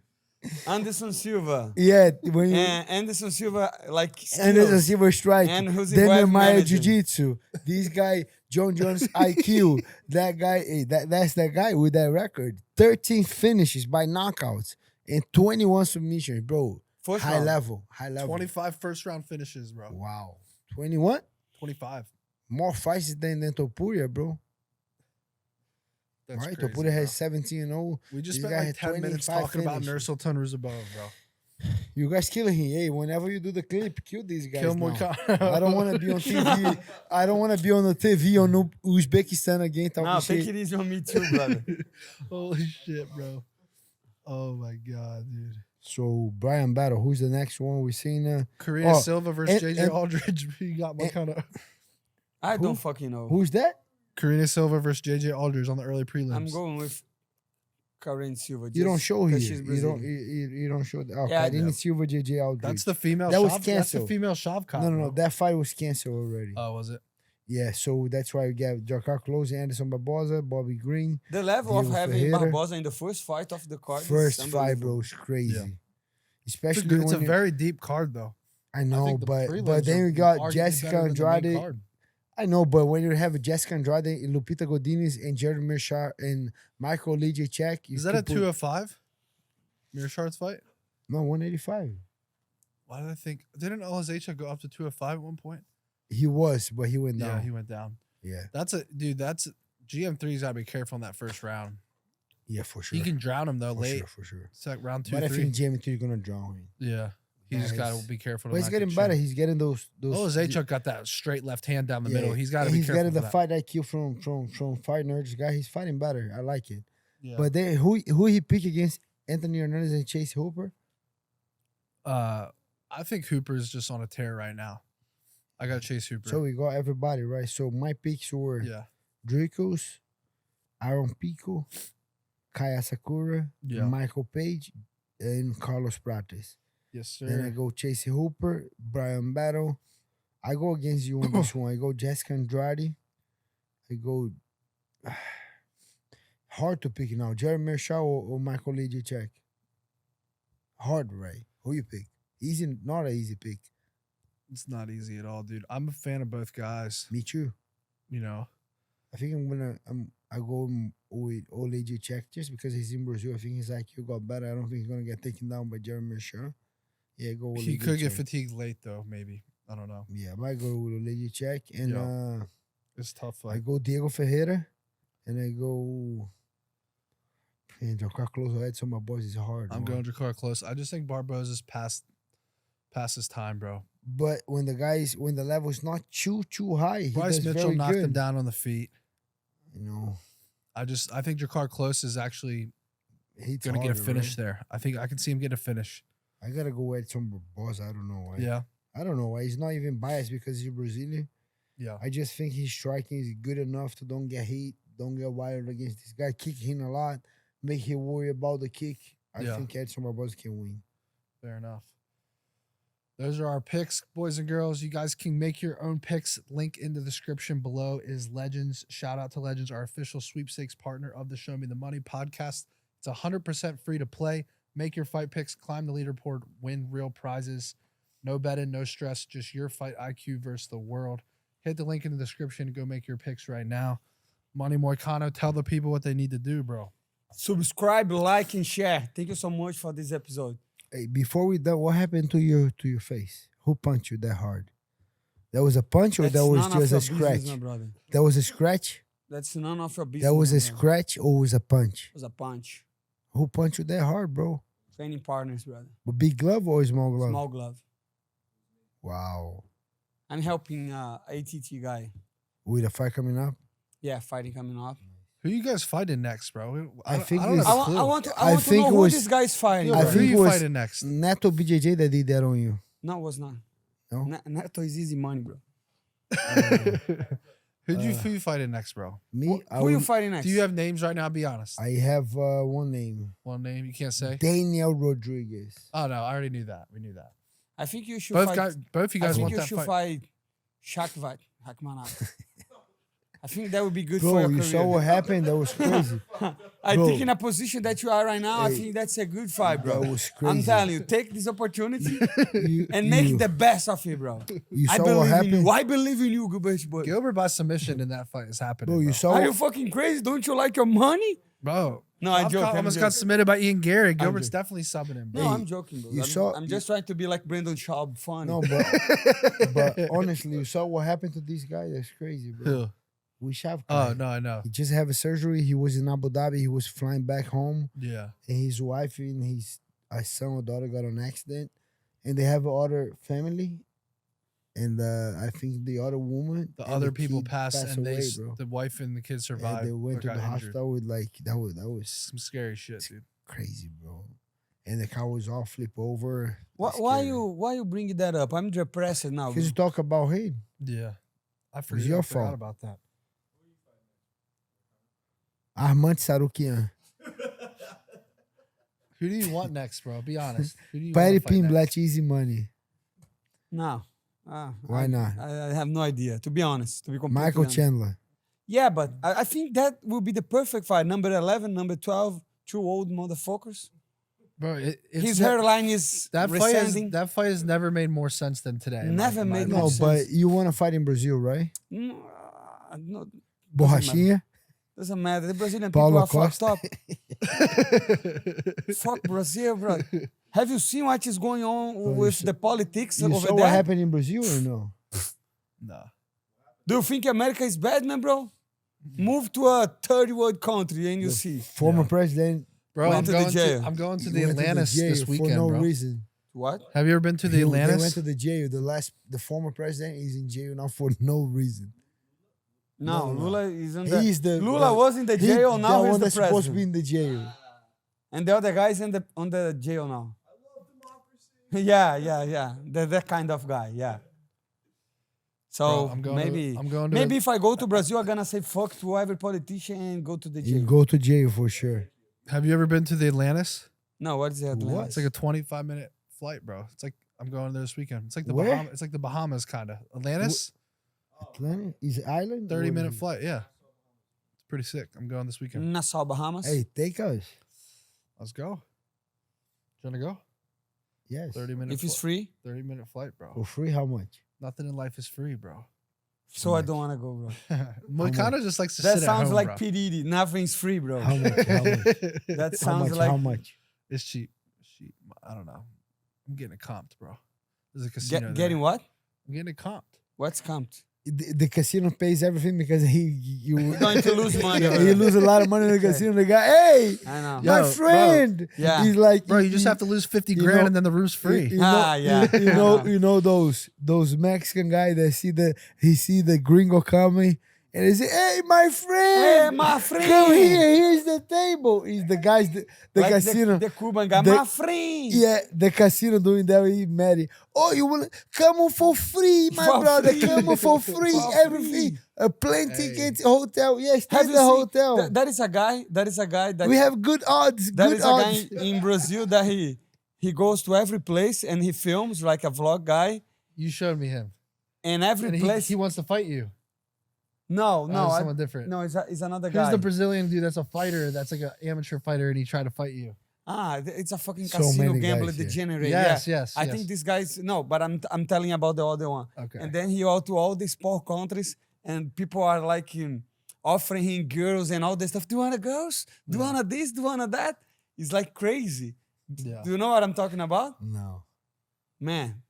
Anderson Silva. yeah, when you And Anderson Silva, like, and there's a skills. silver strike, And who's the then wife Maya manager? Jiu-Jitsu. This guy, John Jones IQ, that guy, that's that guy with that record. 13 finishes by knockouts and 21 submissions, bro. First High round. level. 25 first round finishes, bro. Wow. 21? 25. More fights than Topuria, bro. That's Right? crazy, Topuria has bro. 17-0. We just This spent guy like had 10 minutes 25 talking about finishes. Nursultan Ruzabov, bro. You guys killing him. Hey, whenever you do the clip, kill these guys. Kill now. Moicano. I don't want to be on TV. I don't want to be on the TV on Uzbekistan again talking No, shit. take it easy on me too, brother. Holy shit, bro. Oh my God, dude. So, Brian Battle, who's the next one we're seeing? Karina Oh, Silva versus and- JJ and- Aldridge. You got Moicano. I don't fucking know. Who's that? Karina Silva versus JJ Aldridge on the early prelims. I'm going with Karen Silva. You don't just show here. 'cause she's You don't. Brazilian. You don't show. Oh, Yeah, I Karine do. Silva, JJ Aldridge. That's the female. That was Schaub- That's the canceled. female Shavkat. No. bro. That fight was canceled already. Oh, was it? Yeah, so that's why we got Jakar Close, Anderson Barboza, Bobby Green. The level of Diego having Ferreira. Barboza in the first fight of the card. First is fight, bro, unbelievable. is crazy. Yeah. It's It's Especially a when you- very deep card, though. I I know, think the but prelims then are we got arguably Jessica better than the main Andrade. card. I know, but when you have Jessica Andrade, Lupita Godinez, and Jared Mirshar and Michael Legendz, Is that a 205? Mirashard's fight? No, 185. Why did I think? Didn't Olazecha go up to 205 at one point? He was, but he went Yeah, down. he went down. Yeah, That's a dude. That's GM3's got to be careful in that first round. yeah, for sure. He can drown him though for late. sure, for sure. It's like round 2, But I 3. think Jamie is gonna drown him. Yeah, he Yeah, just got he's- to be careful. But he's not getting get better. shot. He's getting those. Olazecha got that straight left hand down the middle. He's got to and be he's careful. getting for the that. fight IQ from Fight Nerds guy. He's fighting better. I like it. Yeah. But then who he pick against Anthony Hernandez and Chase Hooper? I think Hooper's just on a tear right now. I got Chase Hooper. So we got everybody right. So my picks were yeah, Dracos, Aaron Pico, Kaya Sakura, Yeah. Michael Page, and Carlos Prates. yes Then I sir. go Chase Hooper, Brian Battle. I go against you on this one. I go Jessica Andrade. I go hard to pick now. Jeremy Shaw or Michael Legendz. Hard, right? Who you pick? Easy, not an easy pick. It's not easy at all, dude. I'm a fan of both guys. Me too. You know, I think I go with Legendz just because he's in Brazil. I think his IQ got better. I don't think he's gonna get taken down by Jeremy Shaw. Yeah, go with he could get Legendz. fatigued late though. Maybe I don't know. Yeah, I might go with Legendz and Yeah. It's tough. I Like go Diego Ferreira, and I go. Man, Jakar Close or Edson, my boys is hard. I'm man. going Jakar close. I just think Barboza's past his time, bro. But when the level is not too high, he Bryce does Mitchell very knocked good. him down on the feet. You know, I think Jakar close is actually he's gonna get a harder, finish right? there. I think I can see him get a finish. I gotta go Edson Barbosa. I don't know why. Yeah, I don't know why. He's not even biased because he's Brazilian. yeah. I just think his striking is good enough to don't get hit, don't get wired against this guy. Kick him a lot, make him worry about the kick. I Yeah. think Edson Barbosa can win. Fair enough. Those are our picks, boys and girls. You guys can make your own picks. Link in the description below is Legendz. Shout out to Legendz, our official sweepstakes partner of the Show Me the Money podcast. It's 100% free to play. Make your fight picks, climb the leaderboard, win real prizes. No betting, no stress, just your fight IQ versus the world. Hit the link in the description and go make your picks right now. Money Moicano, tell the people what they need to do, bro. Subscribe, like, and share. Thank you so much for this episode. Hey, before we done, what happened to your face? Who punched you that hard? That was a punch or That's that was none of just your a scratch? business, my brother. That was a scratch? That's none of your business. That was a my brother. scratch or was a punch? It was a punch. Who punched you that hard, bro? Training partners, brother. But big glove or small glove? Small glove. Wow. I'm helping ATT guy. With a fight coming up? Yeah, fighting coming up. Who you guys fighting next, bro? I think don't it's- have a I clue. want to I think know it who was- this guy's fighting. I bro. Who think you it was- fighting next? Neto BJJ that did that on you. No, it was not. No? Neto is easy money, bro. Who you fighting next, bro? Me? Who you fighting next? Do you have names right now? Be honest. I have one name. One name you can't say. Daniel Rodriguez. Oh no, I already knew that. We knew that. I think you should Both fight. you I guys think want you that should fight. fight Shakvat Hakmanat. I think that would be good for Bro, your you career. saw what happened? That was crazy. I Bro. think in a position that you are right now, I Hey, think that's a good fight, bro. that was I'm crazy. telling you, take this opportunity You- and make you- the best of it, bro. You I saw what believe in happened? you. I believe in you, Gilbert. Boy. Gilbert by submission in that fight is happening. Bro, you saw Are you fucking crazy? Don't you like your money? bro. No, I Schaub joke. I'm almost joking. got submitted by Ian Gary. Gilbert's joking. definitely subbing him. No, Bro. I'm joking, bro. you saw- I'm just trying to be like Brendan Schaub, funny. No, but honestly, you saw what happened to this guy? That's crazy, bro. Who? We shot. Oh no, I know. He just had a surgery. He was in Abu Dhabi. He was flying back home. Yeah. And his wife and his son or daughter got an accident. And they have other family. And I think the other woman. The and other the people kid passed, and away, they bro. the wife and the kids And survived. they went but to got the injured. hospital with like that was Some scary shit, dude. crazy, bro. And the car was all flip over. Why you bringing that up? I'm depressed now. Because you talk about him. Yeah. I was forgot, your I forgot fault. about that. Armand Sarukian. Who do you want next, bro? Be honest. Who do you Patty want to fight Pin next? Black Easy Money. No. Why not? I have no idea, to be honest. To be completely Michael honest. Chandler. Yeah, but I think that will be the perfect fight. Number 11, number 12, two old motherfuckers. Bro, it's His ne- hairline is that receding. that fight has never made more sense than today. in my- Never in my made opinion. No, makes but sense. you want to fight in Brazil, right? No, no, Borrachinha? doesn't matter. The Brazilian Paulo people are fucked Costa. up. Fuck Brazil, bro. Have you seen what is going on with the politics You over saw there? what happened in Brazil or no? No. Do you think America is bad, man, bro? Move to a third world country and you see. Former president Bro, Went I'm to the going jail. I'm going to he the went to Atlantis jail this weekend, for no bro. reason. What? Have you ever been to the They Atlantis? went to the jail. The former president is in jail now for no reason. No, No. Lula is in He's the Lula was in the jail, now the he's one the that's supposed to be president. in the jail. And the other guy's in on the jail now. yeah. That kind of guy, yeah. So Bro, I'm going maybe if I go to Brazil, I'm gonna say fuck to every politician and go to the You jail. go to jail for sure. Have you ever been to the Atlantis? No, what is that? What? It's like a 25-minute flight, bro. It's like I'm going there this weekend. It's like the Where? Bahamas. It's like the Bahamas kind of. Atlantis, Atlantic is it island? 30-minute flight. Yeah, it's pretty sick. I'm going this weekend. Nassau, Bahamas. Hey, take us. Let's go. Do you want to go? Yes. 30-minute. if it's free, 30-minute flight, bro. For free, how much? Nothing in life is free, bro. so I don't wanna go, bro. Moicano just likes to That sit sounds at home, like bro. P. Diddy. Nothing's free, bro. How much? How much? That How sounds much? like How much? It's cheap. Cheap. I don't know. I'm getting it comped, bro. There's a casino. there. getting what? I'm getting it comped. What's comped? The casino pays everything because you You're going to lose money. yeah, bro. you lose a lot of money in the casino. The guy, hey, I know. Yo, my bro. friend. Yeah. He's like, Bro, you just have to lose 50 you grand know- and then the room's free. You know, Ah, yeah. You know, you know those Mexican guy that see the gringo coming and they say, "Hey, my friend, Hey, my friend. come here. Here's the table." He's the guys, the Like casino. The Cuban guy, the- my friend. Yeah, the casino doing that. He mad. Oh, you will come for free, my For brother. free. Come for free. For Everything. free. A plane Hey. ticket, hotel. Yes, stay Have in you the seen- hotel. That is a guy. That We have good odds. That Good is a guy odds. in Brazil that he goes to every place and he films like a vlog guy. You showed me him. And every And place. he wants to fight you. no, Oh, no, it's I- someone different. no, it's another Who's guy. the Brazilian dude that's a fighter, that's like an amateur fighter, and he tried to fight you? It's a fucking So casino many gambler guys here. degenerate. Yes, yeah. yes, I yes. think this guy's no, but I'm telling you about the other one. Okay. And then he out to all these poor countries, and people are like offering him girls and all this stuff. Do you want a girls? Do you want a this? Do you want a that? It's like crazy. Yeah. Do you know what I'm talking about? No. Man,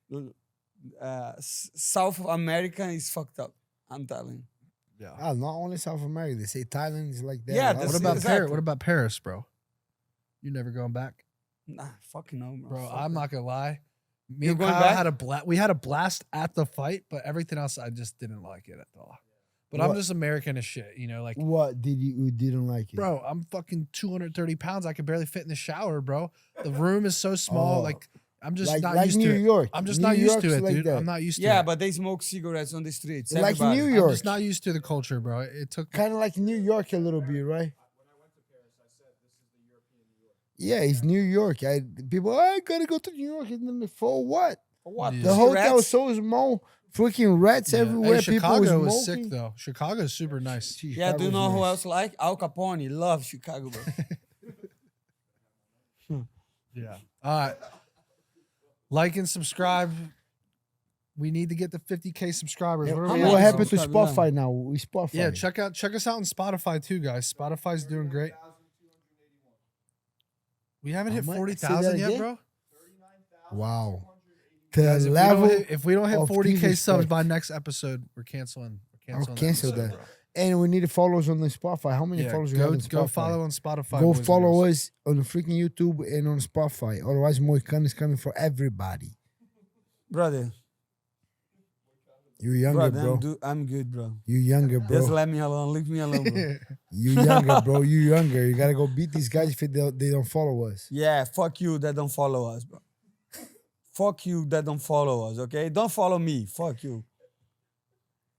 South America is fucked up. I'm telling you. Yeah. Ah, not only South America. They say Thailand is like that. Yeah, Also. What that's- about exactly. Paris? What about Paris, bro? You never going back? Nah, fucking no, Bro, Fuck I'm that. not gonna lie. Me You're and going Kyle back? had a blast. We had a blast at the fight, but everything else I just didn't like it at all. But I'm What? just American as shit, you know. Like, What did you didn't like it? bro, I'm fucking 230 pounds. I can barely fit in the shower, bro. The room is so small. Oh. Like, I'm just like, not like used New to it. York. I'm just New not used to York's it, like dude. that. I'm not used to Yeah, it. but they smoke cigarettes on the streets. Like everybody. New I'm York. just not used to the culture, bro. It took Kind of like New York a little bit, right? Yeah, it's New York. People, I gotta go to New York. And then for what? For what? Yeah. The hotel Cigarettes? is so small. Freaking rats Yeah. everywhere. Hey, Chicago People was smoking. sick though. Chicago is super nice. Yeah, do you Chicago's know who nice. else like? Al Capone. Love Chicago, bro. Yeah. All right. Like and subscribe. We need to get to 50K subscribers. What are How we many What at? happened to subscribers Spotify now? We Spotify. Yeah, check us out on Spotify too, guys. Spotify's doing great. We haven't hit How much? 40,000 Say that yet, again? bro. Wow. The Guys, level. if we don't hit of 40K subs disrespect. by next episode, we're canceling. I'll that cancel episode, that. bro. And we need to follow us on the Spotify. How many Yeah, followers we have go, on Spotify? go follow on Spotify. Go boys and follow girls. us on the freaking YouTube and on Spotify. Otherwise, Moicano is coming for everybody. Brother, You younger, bro. I'm good, bro. You younger, bro. Just let me alone. Leave me alone, bro. You younger, bro. You younger. You gotta go beat these guys if they don't follow us. Yeah, fuck you that don't follow us, bro. Fuck you that don't follow us, okay? Don't follow me. Fuck you.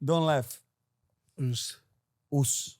Don't laugh. Oos. Us.